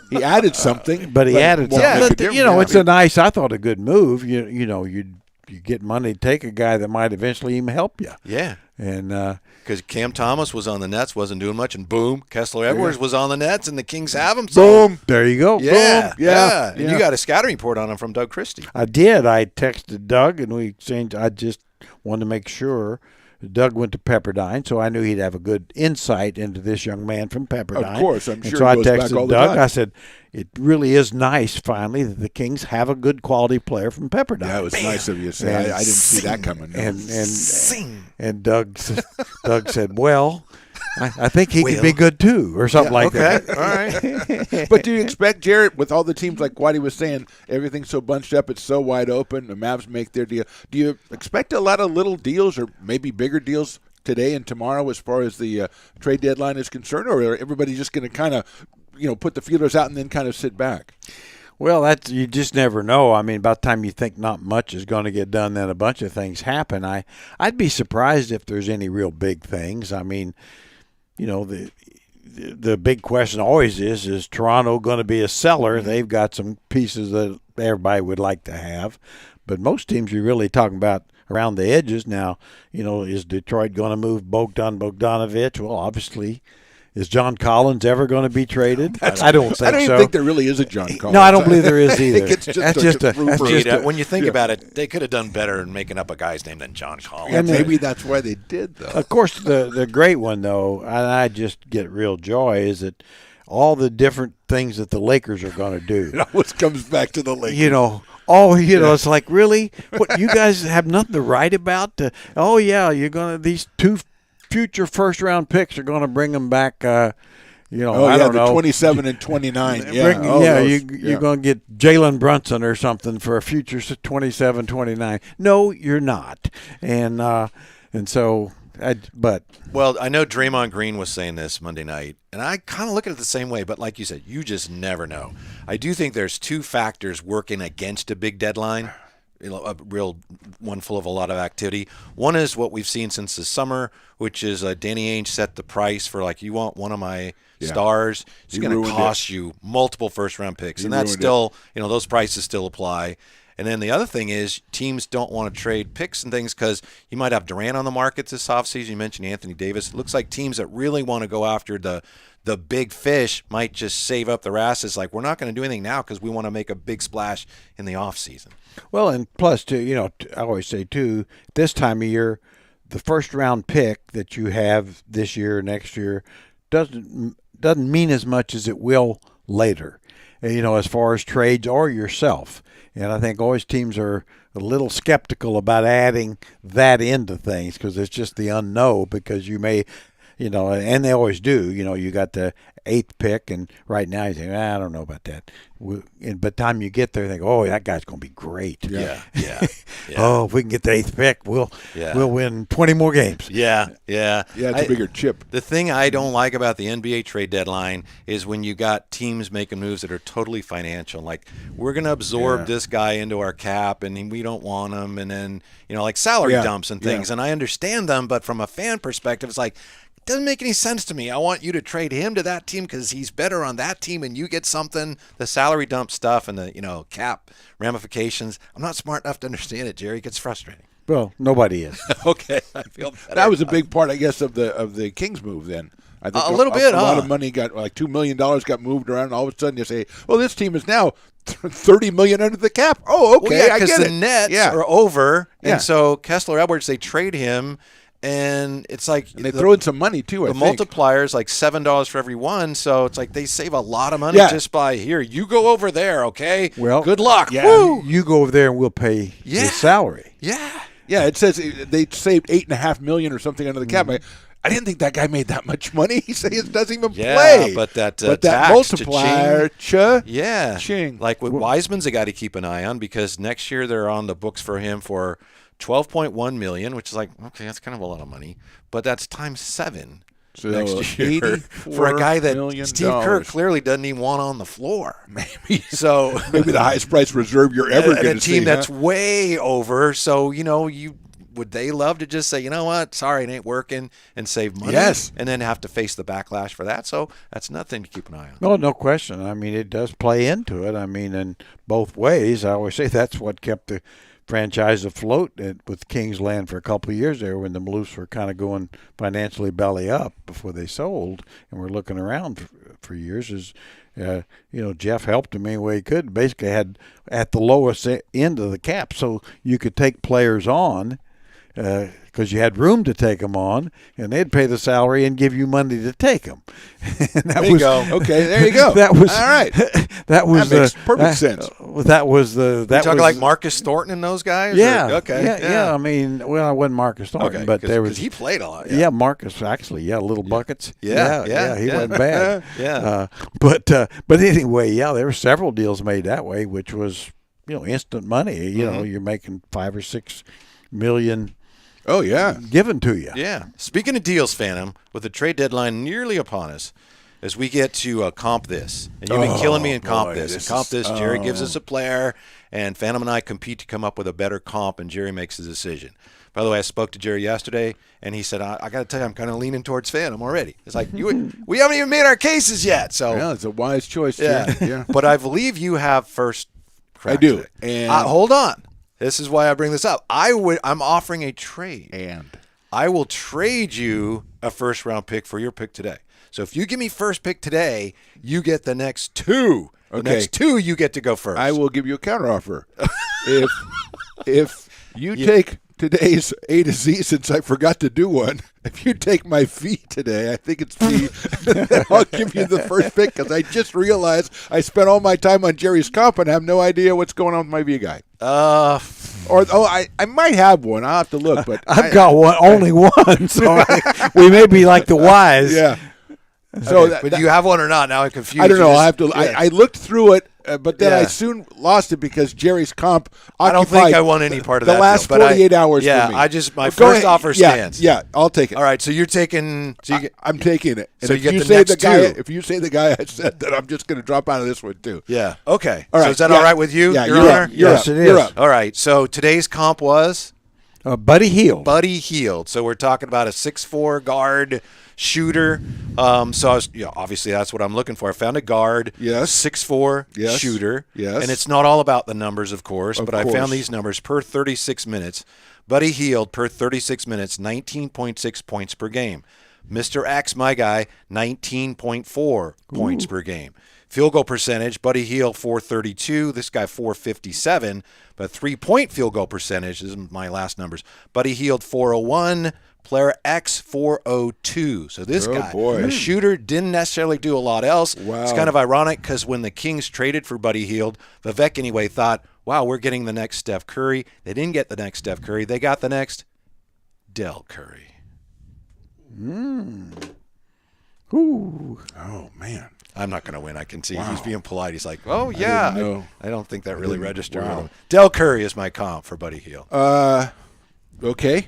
he added something. But he added something. But, it's a I thought a good move. You get money to take a guy that might eventually even help you. Yeah. And because Cam Thomas was on the Nets, wasn't doing much, and boom, Kessler Edwards was on the Nets, and the Kings have him. So, boom, there you go. Yeah, boom. Yeah. And you got a scouting report on him from Doug Christie. I did. I texted Doug, and we exchanged. I just wanted to make sure. Doug went to Pepperdine, so I knew he'd have a good insight into this young man from Pepperdine. Of course, I'm sure. So I he goes back texted all the Doug. time. I said, "It really is nice, finally, that the Kings have a good quality player from Pepperdine." That was nice of you to say. I didn't see that coming. No. And Doug said, "Well, I think he could be good too," or something like that. All right. But do you expect, Jarrett, with all the teams like Whitey was saying, everything's so bunched up, it's so wide open, the Mavs make their deal. Do you expect a lot of little deals or maybe bigger deals today and tomorrow as far as the trade deadline is concerned, or are everybody just going to kind of, put the feelers out and then kind of sit back? Well, you just never know. I mean, by the time you think not much is going to get done, then a bunch of things happen. I'd be surprised if there's any real big things. I mean, the big question always is Toronto going to be a seller? They've got some pieces that everybody would like to have, but most teams you're really talking about around the edges. Now, is Detroit going to move Bogdanovich? Well, obviously. Is John Collins ever going to be traded? I don't think so. I don't even think there really is a John Collins. No, I don't believe there is either. That's just when you think about it, they could have done better in making up a guy's name than John Collins. And maybe that's why they did, though. Of course, the great one, though, and I just get real joy, is that all the different things that the Lakers are going to do. It always comes back to the Lakers. It's like, really? What, you guys have nothing to write about? You're going to, these two future first-round picks are going to bring them back, I don't know. 27 and 29. You're going to get Jalen Brunson or something for a future 27, 29. No, you're not. And so, Well, I know Draymond Green was saying this Monday night, and I kind of look at it the same way, but like you said, you just never know. I do think there's two factors working against a big deadline. A real one full of a lot of activity. One is what we've seen since the summer, which is Danny Ainge set the price for, you want one of my stars. It's going to cost you multiple first-round picks. And that's still, those prices still apply. And then the other thing is teams don't want to trade picks and things because you might have Durant on the market this offseason. You mentioned Anthony Davis. It looks like teams that really want to go after the big fish might just save up their asses. Like, we're not going to do anything now because we want to make a big splash in the offseason. Well, and plus, too, I always say, too, this time of year, the first-round pick that you have this year, next year, doesn't mean as much as it will later, as far as trades or yourself. And I think always teams are a little skeptical about adding that into things because it's just the unknown, because you may – and they always do. You got the 8th pick, and right now you think, I don't know about that. And by the time you get there, you think, oh, that guy's going to be great. Yeah. Oh, if we can get the 8th pick, we'll win 20 more games. Yeah. It's a bigger chip. The thing I don't like about the NBA trade deadline is when you got teams making moves that are totally financial. Like, we're going to absorb this guy into our cap, and we don't want him. And then, like salary dumps and things. And I understand them, but from a fan perspective, it's like, doesn't make any sense to me. I want you to trade him to that team because he's better on that team and you get something. The salary dump stuff and the cap ramifications. I'm not smart enough to understand it, Jerry. It gets frustrating. Well, nobody is. Okay, I feel better. That was a big part, I guess, of the Kings move then. I think a little bit, a lot of money got, like $2 million got moved around, and all of a sudden you say, well, this team is now $30 million under the cap. Oh, okay, I get it. Because the Nets are over, and so Kessler Edwards, they trade him. And it's like And they throw in some money, too, I the think. multiplier is like $7 for every one, so it's like they save a lot of money Yeah. just by here. You go over there, okay? Well, good luck. yeah. Woo! You go over there and we'll pay Yeah. his salary. Yeah. Yeah, it says they saved $8.5 million or something under the cap. I didn't think that guy made that much money. He says he doesn't even Yeah, play. but that that tax, multiplier, Yeah. ching. Like with Wiseman's a guy to keep an eye on because next year they're on the books for him for $12.1 million, which is like, okay, that's kind of a lot of money, but that's times 7 So next year for a guy that Steve Kerr clearly doesn't even want on the floor. Maybe. So Maybe the highest price reserve you're ever and going a to see. team that's huh? way over. So would they love to just say, you know what, sorry, it ain't working, and save money? Yes. And then have to face the backlash for that. So that's nothing to keep an eye on. No, no question. I mean, it does play into it. I mean, in both ways. I always say that's what kept the franchise afloat with Kings Land for a couple of years there when the Maloofs were kind of going financially belly up before they sold and were looking around for years. Jeff helped him any way he could. Basically had at the lowest end of the cap, so you could take players on because you had room to take them on, and they'd pay the salary and give you money to take them. There you go. Okay, there you go. That was all right. That was That makes perfect sense. That was the that You talking was like Marcus Thornton and those guys? Yeah. Or- okay. Yeah. I mean, well, I wasn't Marcus Thornton, Okay, but there was. because he played a lot. Yeah, Marcus actually. Yeah, little buckets. Yeah, he yeah. wasn't bad. Yeah. But anyway, yeah, there were several deals made that way, which was instant money. You're making $5 or $6 million Oh, yeah. given to you. Yeah. Speaking of deals, Phantom, with the trade deadline nearly upon us, as we get to comp this, and you've been killing me in comp boy, this. this And comp is- this, Jerry gives us a player, and Phantom and I compete to come up with a better comp, and Jerry makes a decision. By the way, I spoke to Jerry yesterday, and he said, I got to tell you, I'm kind of leaning towards Phantom already. It's like, we haven't even made our cases yet. So Yeah, it's a wise choice. yeah. Yeah. But I believe you have first crack I do. today. And- hold on. This is why I bring this up. I'm offering a trade. And I will trade you a first-round pick for your pick today. So if you give me first pick today, you get the next 2. The Okay. next 2, you get to go first. I will give you a counteroffer. if you take today's A to Z, since I forgot to do one, if you take my fee today, I think it's fee, then I'll give you the first pick because I just realized I spent all my time on Jerry's comp and have no idea what's going on with my V guy. I might have one. I'll have to look, but I've got one, only one, so we may be like the wise. yeah. So but do you have one or not? Now I'm confused. I don't You know. just- I have to. yeah. I looked through it, but then I Yeah. soon lost it because Jerry's comp. I don't think occupied I want any part of the that last deal, but 48 hours. Yeah, for me. I just my But go first ahead. offer Yeah, stands. Yeah, I'll take it. All right, so you're taking. So you get, I'm taking it. And So if you get the say next the guy, 2. if you say the guy I said that, I'm just going to drop out of this one too. yeah. Okay. All right. So is that yeah. all right with you? Yeah, Your you're Honor? up. You're Yes, up. it You're is. up. All right. So today's comp was Buddy Hield. Buddy Hield. So we're talking about a 6'4" guard shooter. So I was, obviously that's what I'm looking for. I found a guard, Yes. 6'4" Yes. shooter. Yes. And it's not all about the numbers, of course, but I course. found these numbers per 36 minutes. Buddy Hield per 36 minutes, 19.6 points per game. Mr. X, my guy, 19.4 points per game. Field goal percentage, Buddy Hield 432, this guy 457, but 3-point field goal percentage, this is my last numbers. Buddy Hield 401, player X 402. So this guy, boy. a shooter, didn't necessarily do a lot else. Wow. It's kind of ironic because when the Kings traded for Buddy Hield, Vivek anyway thought, wow, we're getting the next Steph Curry. They didn't get the next Steph Curry. They got the next Del Curry. Ooh. Oh man. I'm not going to win. I can see he's being polite. He's like, oh, yeah. didn't know. I don't think that really didn't- registered. wow. with him. Del Curry is my comp for Buddy Hield. Okay.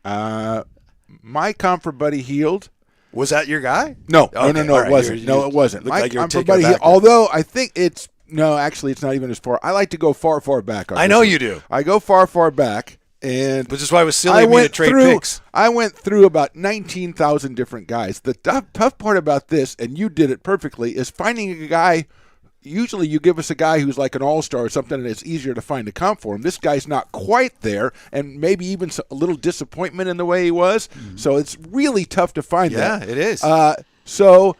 My comp for Buddy Hield. Was that your guy? No, Okay, no, all it right. wasn't. You No, it wasn't. looked My like you were comp for taking Buddy it Hield. back. Although I think it's actually it's not even as far. I like to go far back. on I this know one. you do. I go far back, and Which is why it was silly of me to trade picks. I went through about 19,000 different guys. The tough part about this, and you did it perfectly, is finding a guy. Usually you give us a guy who's like an all-star or something, and it's easier to find a comp for him. This guy's not quite there, and maybe even a little disappointment in the way he was. So it's really tough to find that. Yeah, it is. So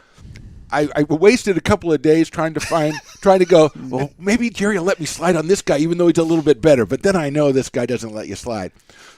I wasted a couple of days trying to go, well, maybe Jerry will let me slide on this guy, even though he's a little bit better. But then I know this guy doesn't let you slide.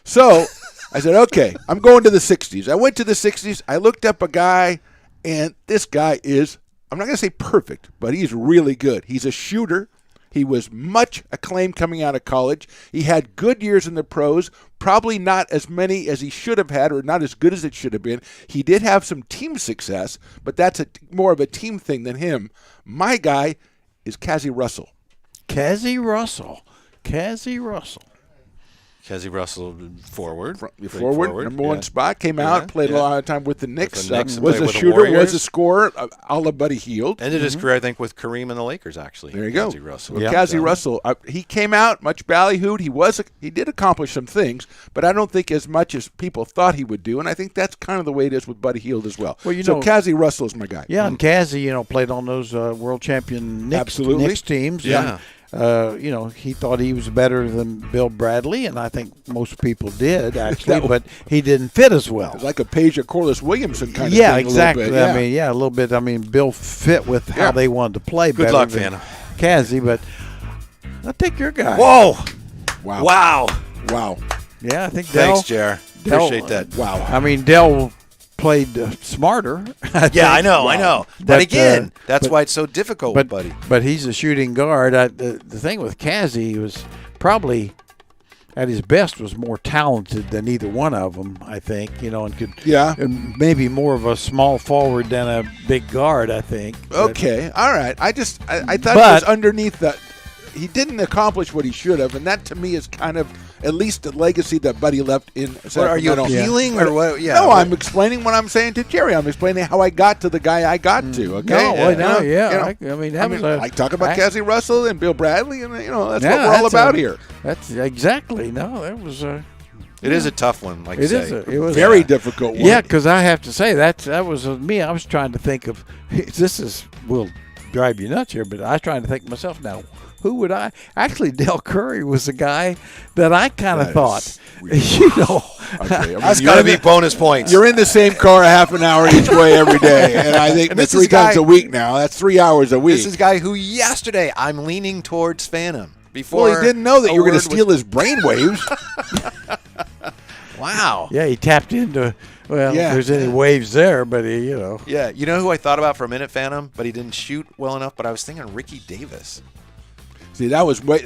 So I said, okay, I'm going to the 60s. I went to the 60s. I looked up a guy, and this guy is, I'm not going to say perfect, but he's really good. He's a shooter. He was much acclaimed coming out of college. He had good years in the pros, probably not as many as he should have had or not as good as it should have been. He did have some team success, but that's more of a team thing than him. My guy is Cazzie Russell. Cazzie Russell. Cazzie Russell, forward. Forward, number one spot. Came out, played a lot of time with the Knicks. With the Knicks, was played a with the shooter, Warriors. was a scorer, a la Buddy Hield. Ended his career, I think, with Kareem and the Lakers, actually. There you go. Cazzie Russell. Well, Cazzie Russell, he came out much ballyhooed. He did accomplish some things, but I don't think as much as people thought he would do, and I think that's kind of the way it is with Buddy Hield as well. Well, so Cazzie Russell is my guy. Yeah, and Cazzie, played on those world champion Knicks teams. Yeah. He thought he was better than Bill Bradley, and I think most people did actually, but he didn't fit as well. Like a Page of Corliss Williamson kind of Yeah, thing. exactly. A little bit, a little bit. I mean, Bill fit with how they wanted to play. Good better luck, than Phantom. Cazzie, but I'll take your guy. Whoa! Wow. Yeah, I think Dell. Thanks, Jer. Appreciate that. Wow. I mean, Dell played smarter. Yeah, I know. But But, again, that's but- why it's so difficult, But buddy. but he's a shooting guard. The thing with Cazzie was probably at his best was more talented than either one of them. I think and could and maybe more of a small forward than a big guard. I think. Okay, all right. I thought it But- was underneath that. He didn't accomplish what he should have, and that to me is kind of at least the legacy that Buddy left in Sacramento. What, are you appealing or what? Yeah. No, I'm explaining what I'm saying to Jerry. I'm explaining how I got to the guy I got to. Okay. I talk about Cazzie Russell and Bill Bradley, and that's what Yeah, we're all about here. That's exactly that was a. It is a tough one, like It you is. say. It was Very difficult one. Yeah, because I have to say that was me. I was trying to think of will drive you nuts here, but I was trying to think to myself now. Who would I? Actually, Del Curry was the guy that I kind of thought. Okay, That's got to be bonus points. You're in the same car a half an hour each way every day, and I think that's 3 times a week now. That's 3 hours a week. This is a guy who yesterday I'm leaning towards Phantom. Before Well, he didn't know that you were going to a word steal his brainwaves. Wow. Yeah, he tapped into. Well, Yeah. if there's any waves there, but he. Yeah, you know who I thought about for a minute, Phantom, but he didn't shoot well enough. But I was thinking Ricky Davis. See, that was what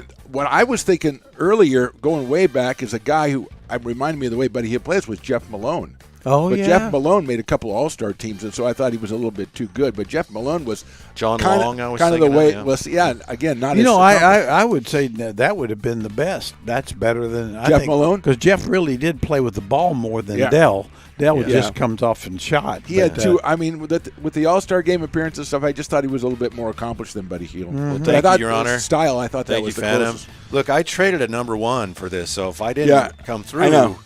I was thinking earlier, going way back, is a guy who reminded me of the way Buddy Hield plays was Jeff Malone. Oh, but yeah. Jeff Malone made a couple of All-Star teams, and so I thought he was a little bit too good. But Jeff Malone was John kind Long, I was of the thinking way. of, Again, not. I would say that would have been the best. That's better than Jeff Malone? because Jeff really did play with the ball more than Dell. Dell just comes off and shot. He had two. I mean, with the All-Star game appearance and stuff, I just thought he was a little bit more accomplished than Buddy Hield. Well, But I thank thought you, Your his Honor. style, I thought that Thank was you, the Phantom. closest. Look, I traded a number one for this, so if I didn't come through, I know.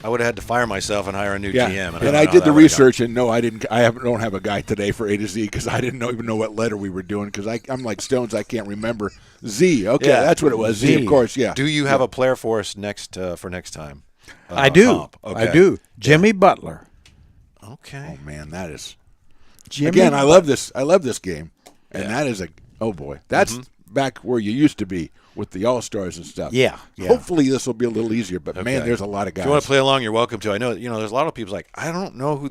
I would have had to fire myself and hire a new Yeah, GM. and I did the research, and no, I didn't. Don't have a guy today for A to Z because I didn't even know what letter we were doing because I'm like Stones, I can't remember Z. Okay, Yeah. that's what it was. Z, of course. Yeah. Do you have a player for us for next time? I do. Comp. Okay. I do. Jimmy Butler. Okay. Oh man, that is. Jimmy Again, I love this. I love this game, and that is oh boy, that's back where you used to be with the All Stars and stuff. Yeah. Hopefully this will be a little easier, but man, there's a lot of guys. If you want to play along, you're welcome to. I know, there's a lot of people like, I don't know who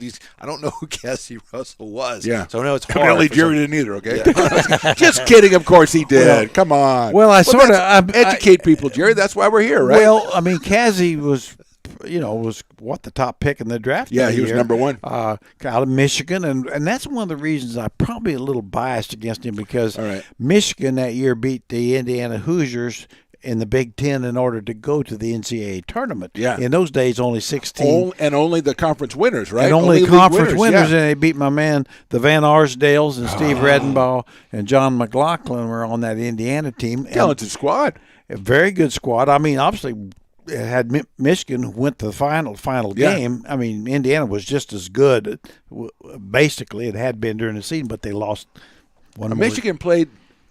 Cazzie Russell was. Yeah. So I know it's hard. Apparently for Jerry some- didn't either. Okay. Just kidding. Of course he did. Come on. Well, I sort that's- of educate people, Jerry. That's why we're here, right? Well, I mean, Cazzie was the top pick in the draft? Yeah, that he was year. number one. Out of Michigan, and that's one of the reasons I'm probably a little biased against him because All right. Michigan that year beat the Indiana Hoosiers in the Big Ten in order to go to the NCAA tournament. Yeah. In those days, only 16. Only the conference winners, right? And only league conference winners, yeah. and they beat my man, the Van Arsdales, and Steve Redenbaugh and John McLaughlin were on that Indiana team. And Talented squad. a very good squad. I mean, obviously, it had Michigan went to the final Yeah. game. I mean, Indiana was just as good. Basically, it had been during the season, but they lost one more. Michigan played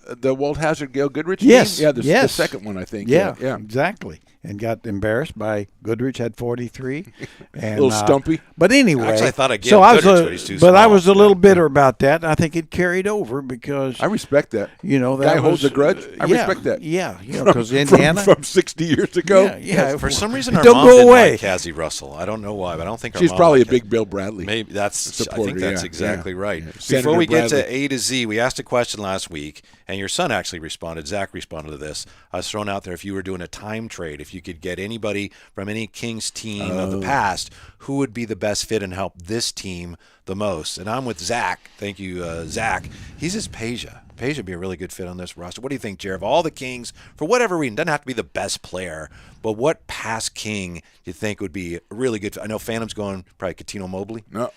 the Walt Hazard Gail Goodrich Yes, team? Yeah, the yes. second one, I think. Yeah, Yeah. exactly. And got embarrassed by Goodrich had 43. And, Little stumpy. But anyway, Actually, I thought of so Gail I was Goodrich, but he's too but I small. was a little bitter about that. I think it carried over because I respect that. you know that Guy was, holds a grudge. I yeah, respect that. Yeah, because Indiana. From 60 years ago. Yeah. For some reason, It our don't mom go didn't away. like Cassie Russell. I don't know why, but I don't think our She's mom probably a liked big Bill Bradley. Maybe that's. I supporter, think that's yeah, exactly yeah. right. Yeah. Before Senator we get Bradley. to A to Z, we asked a question last week, and your son actually responded. Zach responded to this. I was thrown out there. If you were doing a time trade, if you could get anybody from any Kings team of the past, who would be the best fit and help this team the most? And I'm with Zach. Thank you, Zach. He's his Peja. Peja would be a really good fit on this roster. What do you think, Jared? Of all the Kings, for whatever reason, doesn't have to be the best player, but what past King do you think would be a really good fit? I know Phantom's going probably Katino Mobley. No.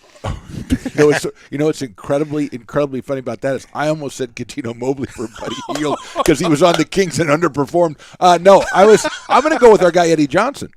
What's incredibly funny about that is I almost said Katino Mobley for Buddy Hield because he was on the Kings and underperformed. No, I'm going to go with our guy Eddie Johnson.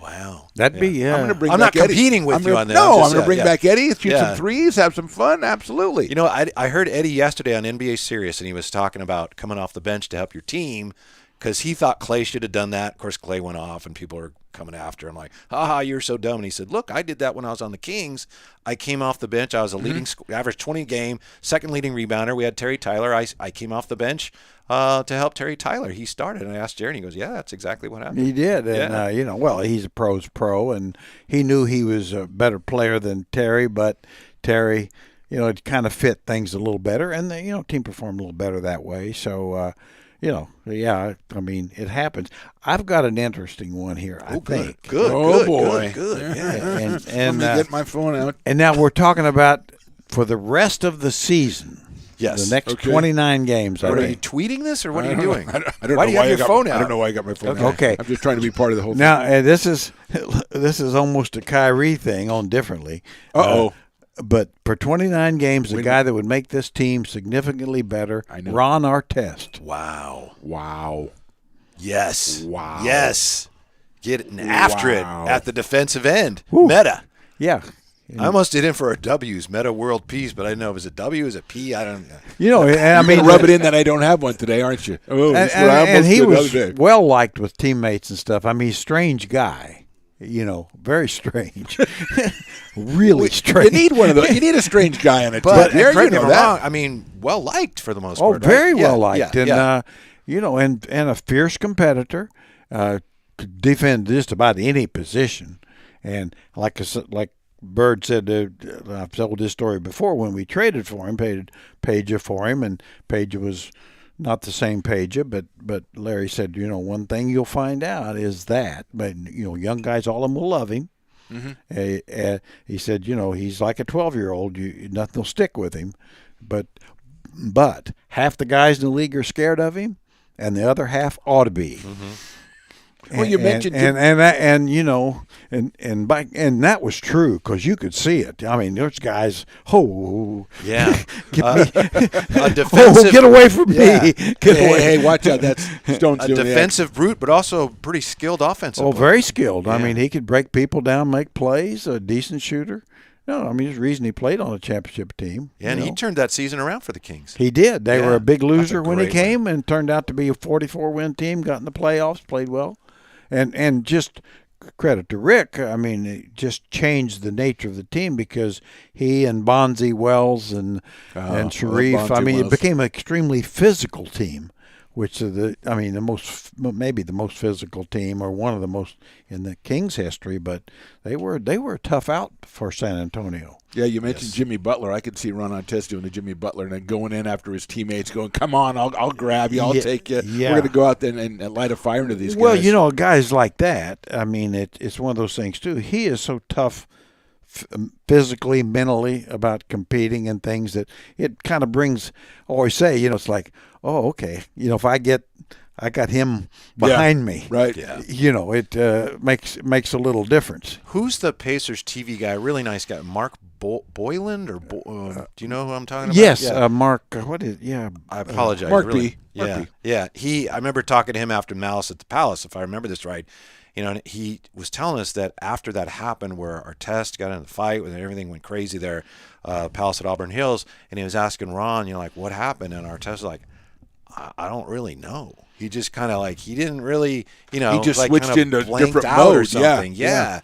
Wow. That'd be I'm going to bring I'm back not Eddie. competing with you on that. No, I'm I'm just going to bring saying, back Eddie, shoot Yeah. some threes, have some fun. Absolutely. You know, I heard Eddie yesterday on NBA Sirius, and he was talking about coming off the bench to help your team because he thought Clay should have done that. Of course, Clay went off, and people are coming after him like, haha, you're so dumb. And he said, look, I did that when I was on the Kings. I came off the bench. I was a leading, average 20 game, second leading rebounder. We had Terry Tyler. I came off the bench to help Terry Tyler. He started, and I asked Jared, and he goes, yeah, that's exactly what happened. He did, and Yeah. well, he's a pro's pro, and he knew he was a better player than Terry, but Terry, it kind of fit things a little better, and the team performed a little better that way. So, I mean, it happens. I've got an interesting one here. I think. Good. Oh, good, boy. Good. Yeah. And Let me get my phone out. and now we're talking about for the rest of the season. Yes. The next Okay. 29 games. I Are you think. tweeting this, or what are I you don't know. doing? I don't Why know do you why have your phone out? I don't know why I got my phone out. Okay. I'm just trying to be part of the whole thing. Now, this is almost a Kyrie thing on differently. Uh-oh. But for 29 games, the guy that would make this team significantly better, I know. Ron Artest. Wow. Wow. Yes. Wow. Yes. Getting after it Wow. at the defensive end. Whew. Meta. Yeah. I almost did him for a W's, Meta World Peace, but I didn't know if it was a W, is it P? I don't know. And I I mean, mean, rub it in that I don't have one today, aren't you? Oh, and, that's what I and almost he did the was other day. well liked with teammates and stuff. I mean, strange guy. Very strange. Really You strange. need one of those. You need a strange guy on a team. But There, correct me you if know I'm that. wrong, I mean, well liked for the most Oh, part. right? very Yeah, well liked, yeah, and and a fierce competitor, could defend just about any position, and like Bird said, I've told this story before when we traded for him, paid Peja for him, and Peja was not the same Peja, but Larry said, one thing you'll find out is that, but young guys, all of them will love him. Mm-hmm. He said, he's like a 12-year-old. Nothing will stick with him, but half the guys in the league are scared of him, and the other half ought to be. Mm-hmm. Well, you mentioned and that was true because you could see it. I mean, there's guys. Yeah. Get me, A defensive, get away from Yeah. me. Get Hey, away. hey, watch out. That's Stone's a doing the defensive brute, but also pretty skilled offensive. Oh, player. very skilled. I Yeah. mean, he could break people down, make plays. A decent shooter. No, I mean, there's a reason he played on a championship team. Yeah, and he turned that season around for the Kings. He did. They Yeah, were a big that's a loser when he great came, and turned out to be a 44-win team. Got in the playoffs, played well, and just credit to Rick. I mean, it just changed the nature of the team because he and Bonzi Wells and Sharif. Bonzi I mean, Wells. it became an extremely physical team, which is maybe the most physical team or one of the most in the Kings history. But they were a tough out for San Antonio. Yeah, you mentioned Jimmy Butler. I could see Ron Artest doing the Jimmy Butler and then going in after his teammates, going, "Come on, I'll grab you, I'll Yeah, take you. yeah. We're going to go out there and light a fire into these Well, guys." guys like that. I mean, it's one of those things too. He is so tough, physically, mentally, about competing and things that it kind of brings. I always say, it's like, oh, okay, if I got him behind me, right? Yeah. It makes a little difference. Who's the Pacers TV guy? Really nice guy. Mark Boyland? Or do you know who I'm talking about? Yes, Yeah. Mark. What is? Yeah, I apologize. Mark really. B. Mark Yeah, B. yeah. I remember talking to him after Malice at the Palace, if I remember this right. And he was telling us that after that happened, where Artest got in the fight and everything went crazy there, Palace at Auburn Hills, and he was asking Ron, like, what happened? And Artest was like, I don't really know. He just kind of like he didn't really, He just like switched kinda into blanked different out or modes. something. Yeah.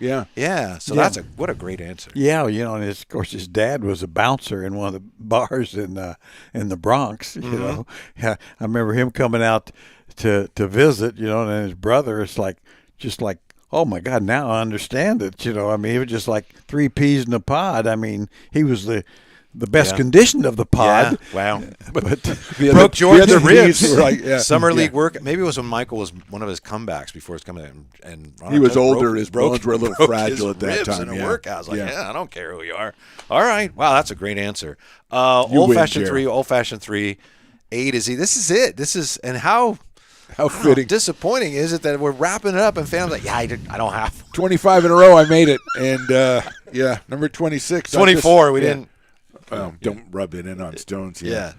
So that's what a great answer. Yeah, and of course his dad was a bouncer in one of the bars in the Bronx. You know, yeah, I remember him coming out to visit. And his brother is just like, oh my God, now I understand it. I mean, he was just like 3 peas in a pod. I mean, he was the best conditioned of the pod. Yeah. Wow. But Broke George's ribs. were like, yeah. Summer league work. Maybe it was when Michael was one of his comebacks before his coming in. And He was broke- older. His broke- bones were a little broke fragile his at that ribs time. In a Yeah. workout. I was like, Yeah. I don't care who you are. All right. Wow, that's a great answer. You Old win, fashioned Jerry. 3, old fashioned 3, A to Z. This is it. And how How fitting. disappointing is it that we're wrapping it up and fans like, yeah, I don't have 25 in a row, I made it. And, number 26. 24. We didn't. Don't rub it in on Stones. Yeah.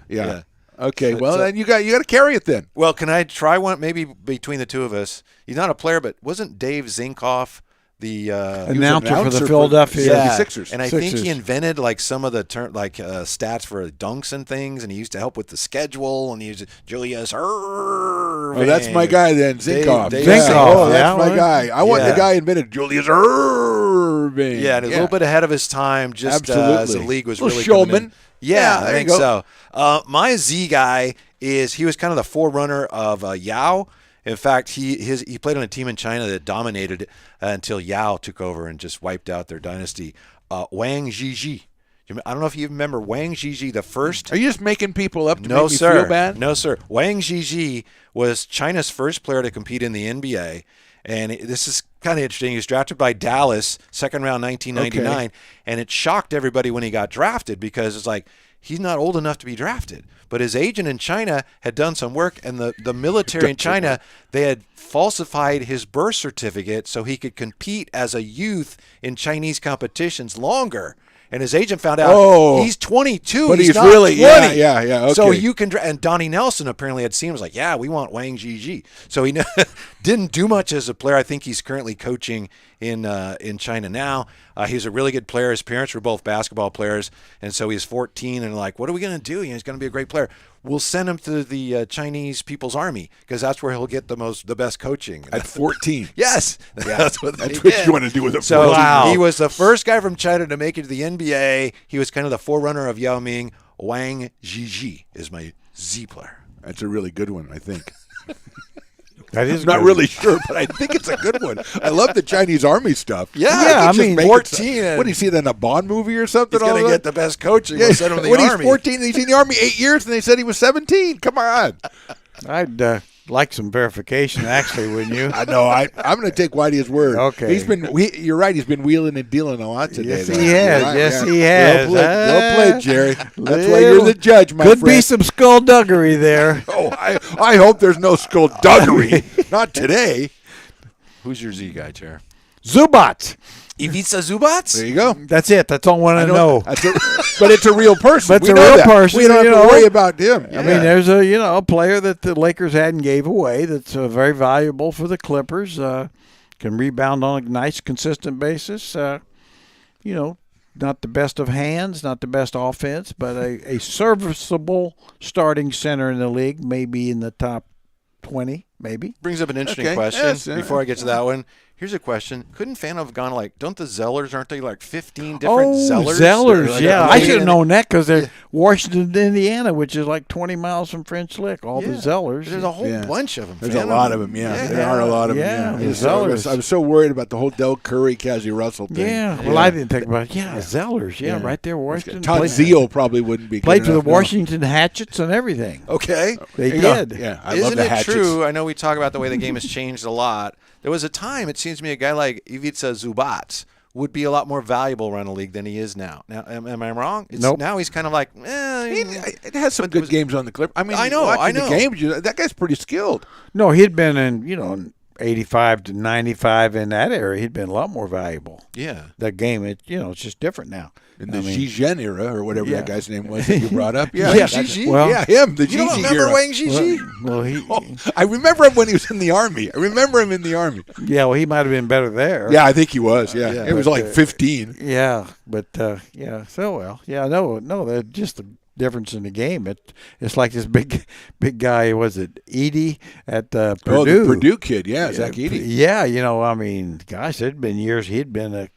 Okay, well, So- then you got to carry it then. Well, can I try one maybe between the two of us? He's not a player, but wasn't Dave Zinkoff the announcer for the for Philadelphia Yeah. Sixers. And I think Sixers. he invented like some of the stats for dunks and things, and he used to help with the schedule. And he used Julius Erving. Oh, that's my guy then, Zinkoff. Dave Yeah. Zinkoff, Oh, that's yeah, my well, guy. I want yeah. the guy who invented Julius Erving. Yeah, and a little bit ahead of his time, just as Absolutely. the league was Little really coming in. showman. Yeah, Yeah, I there you think go. so. My Z guy he was kind of the forerunner of Yao. In fact, he played on a team in China that dominated until Yao took over and just wiped out their dynasty. Wang Zhizhi. I don't know if you remember Wang Zhizhi, the first. Are you just making people up to No, make me sir. feel bad? No, sir. Wang Zhizhi was China's first player to compete in the NBA. And this is kind of interesting. He was drafted by Dallas, second round, 1999. Okay. And it shocked everybody when he got drafted because it's like, he's not old enough to be drafted. But his agent in China had done some work, and the military in China, they had falsified his birth certificate so he could compete as a youth in Chinese competitions longer. And his agent found out he's 22, But he's not really 20. yeah. So Okay. you can, and Donnie Nelson apparently had seen him, was like, yeah, we want Wang Zhizhi. So he didn't do much as a player. I think he's currently coaching in China now. He's a really good player. His parents were both basketball players, and so he's 14. And like, what are we going to do? He's going to be a great player. We'll send him to the Chinese People's Army because that's where he'll get the best coaching. At 14. Yes, that's what they That's what did. you want to do with a So 14. he was the first guy from China to make it to the NBA. He was kind of the forerunner of Yao Ming. Wang Zhizhi is my Z player. That's a really good one, I think. that is I'm not good. really sure, but I think it's a good one. I love the Chinese Army stuff. Yeah, I Just mean, make it 14 so- What do you see that in a Bond movie or something? He's going to get the best coaching. Yeah, We'll send him to the when Army. he's 14, he's in the Army 8 years, and they said he was 17. Come on. I'd like some verification, actually, wouldn't you? I know. I'm going to take Whitey his word. Okay. You're right. He's been wheeling and dealing a lot today. Yes, though. he has. You're right, Yes, yeah. he has. Well played, Jerry. That's why Little- you're the judge, my Could friend. be some skullduggery there. Oh, I hope there's no skullduggery. Not today. Who's your Z guy, Chair? Zubat. Ivica Zubats? There you go. That's it. That's all I want to know. But it's a real person. But it's We a know real that. person, We don't you have to know. worry about him. I mean, there's a player that the Lakers had and gave away that's very valuable for the Clippers. Can rebound on a nice, consistent basis. Not the best of hands, not the best offense, but a serviceable starting center in the league, maybe in the top 20, maybe. Brings up an interesting Okay. question. Yes, Before I get to that one, here's a question. Couldn't Fan have gone don't the Zellers, aren't they like 15 different Zellers? Zellers, Like, yeah. like, I should have known that because they're Washington, Indiana, which is like 20 miles from French Lick. All the Yeah. Zellers. There's a whole Yeah. bunch of them. There's a lot of them, yeah. There are a lot of them, Yeah, yeah. the Yes, I was Zellers. so worried about the whole Del Curry, Cassie Russell thing. Yeah, well, I didn't think about it. Yeah, Zellers, yeah, right there, Washington. Todd Played- Zeal probably wouldn't be Played good for the enough, no. Washington Hatchets and everything. Okay. They There you go. did. Yeah, I Isn't love the it Hatchets. true? I know we talk about the way the game has changed a lot. There was a time, it seems to me, a guy like Ivica Zubats would be a lot more valuable around the league than he is now. Now, am I wrong? Nope. Now he's kind of like, It has some But good was- games on the clip. I mean, I know, watching I know. the games, that guy's pretty skilled. No, he'd been in 85 to 95 in that area. He'd been a lot more valuable. yeah. That game, it's just different now. In the I mean, Zizhen era, or whatever Yeah. that guy's name was that you brought up. Yeah, Yeah, that's- well- yeah, him, the You don't Gigi remember era. Wang Zhizhi? well, he, I remember him when he was in the Army. I remember him in the Army. yeah, well, he might have been better there. Yeah, I think he was. Yeah, it was But, like 15. Yeah, but yeah. So well, yeah, no, they're just difference in the game. It's like this big guy. Was it Edey at Purdue? Oh, the Purdue kid, yeah, Zach Edey. Yeah, I mean, gosh, there'd been years he'd been a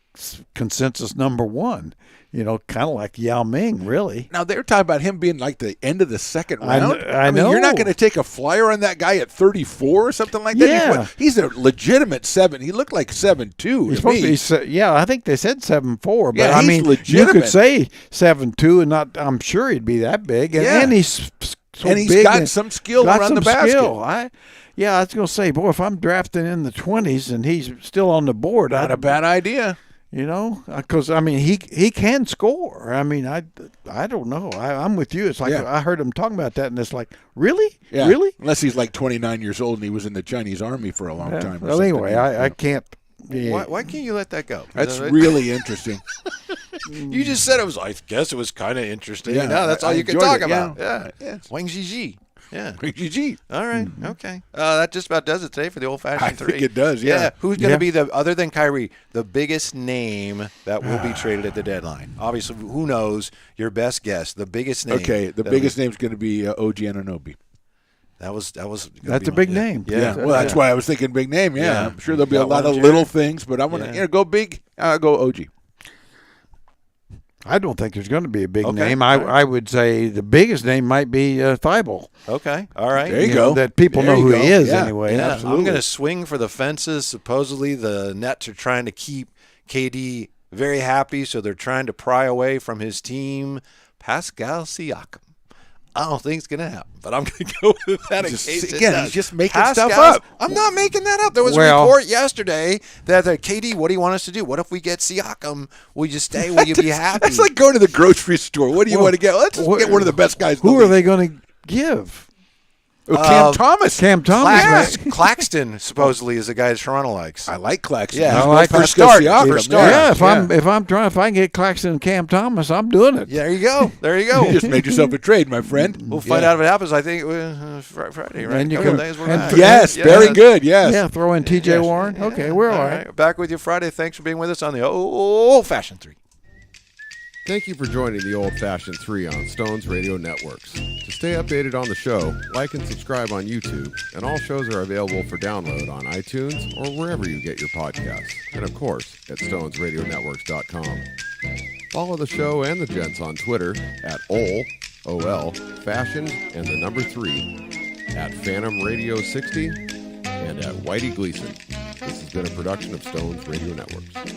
consensus number one. Kind of like Yao Ming, really. Now they're talking about him being like the end of the second round. I mean, know. You're not going to take a flyer on that guy at 34 or something like that. Yeah. He's a legitimate 7. He looked like 7'2". He's supposed to be, yeah. I think they said 7'4", but Yeah, I he's mean, legitimate. you could say 7'2", and not. I'm sure he'd be that big, and he's so and he's big got some skill got around some the basket. skill. I was going to say, boy, if I'm drafting in the 20s and he's still on the board, Not a bad idea. Because I mean he can score. I mean I don't know. I'm with you. It's like I heard him talking about that, and it's like really, Yeah. really. Unless he's like 29 years old and he was in the Chinese army for a long time. or Well, something. anyway, I can't. Why can't you let that go? That's really interesting. You just said it was. I guess it was kind of interesting. Yeah, No, that's all I you can enjoyed talk it, about. yeah. Yeah. Wang Zhiji. Yeah. GG. All right. Okay. That just about does it today for the old-fashioned I 3. think it does, yeah. Who's going to Yeah. be other than Kyrie, the biggest name that will be traded at the deadline? Obviously, who knows? Your best guess. The biggest name. Okay, the that'll biggest be- name's going to be OG Anunoby. That was. Gonna That's be a big yeah. name. Yeah, well, that's why I was thinking big name. Yeah, Yeah. I'm sure there'll be a Got lot one, of Jerry? little things, but I want to Yeah. go big. I'll go OG. I don't think there's going to be a big Okay. name. All right. I would say the biggest name might be Thibault. Okay. All right. There you go. That people There know you who go. he is Yeah. anyway. Yeah, absolutely. I'm going to swing for the fences. Supposedly, the Nets are trying to keep KD very happy, so they're trying to pry away from his team, Pascal Siakam. I don't think it's going to happen, but I'm going to go with that in Just- case it again, does. he's just making Pascal- stuff up. I'm not making that up. There was a Well- report yesterday that KD, what do you want us to do? What if we get Siakam? Will you stay? Will you be happy? That's like going to the grocery store. What do you want to get? Let's just get one of the best guys. in Who the are league. they going to give? Cam Thomas. Cam Thomas. Claxton supposedly is the guy that Toronto likes. I like Claxton. Yeah, He's I no like for Pascal start. Siakam. For start. Yeah, if I can get Claxton and Cam Thomas, I'm doing it. Yeah, there you go. There you go. You just made yourself a trade, my friend. We'll find out if it happens. I think Friday, right? And you Couple can- days we're and back. Yes, Yeah. very good. Yes. Yeah, throw in T.J. Warren. Okay, we're all right. Back with you Friday. Thanks for being with us on the Old-Fashioned 3. Thank you for joining the Old Fashioned 3 on Stones Radio Networks. To stay updated on the show, like and subscribe on YouTube, and all shows are available for download on iTunes or wherever you get your podcasts, and of course at stonesradionetworks.com. Follow the show and the gents on Twitter at OL, Fashion, and the number 3, at Phantom Radio 60, and at Whitey Gleason. This has been a production of Stones Radio Networks.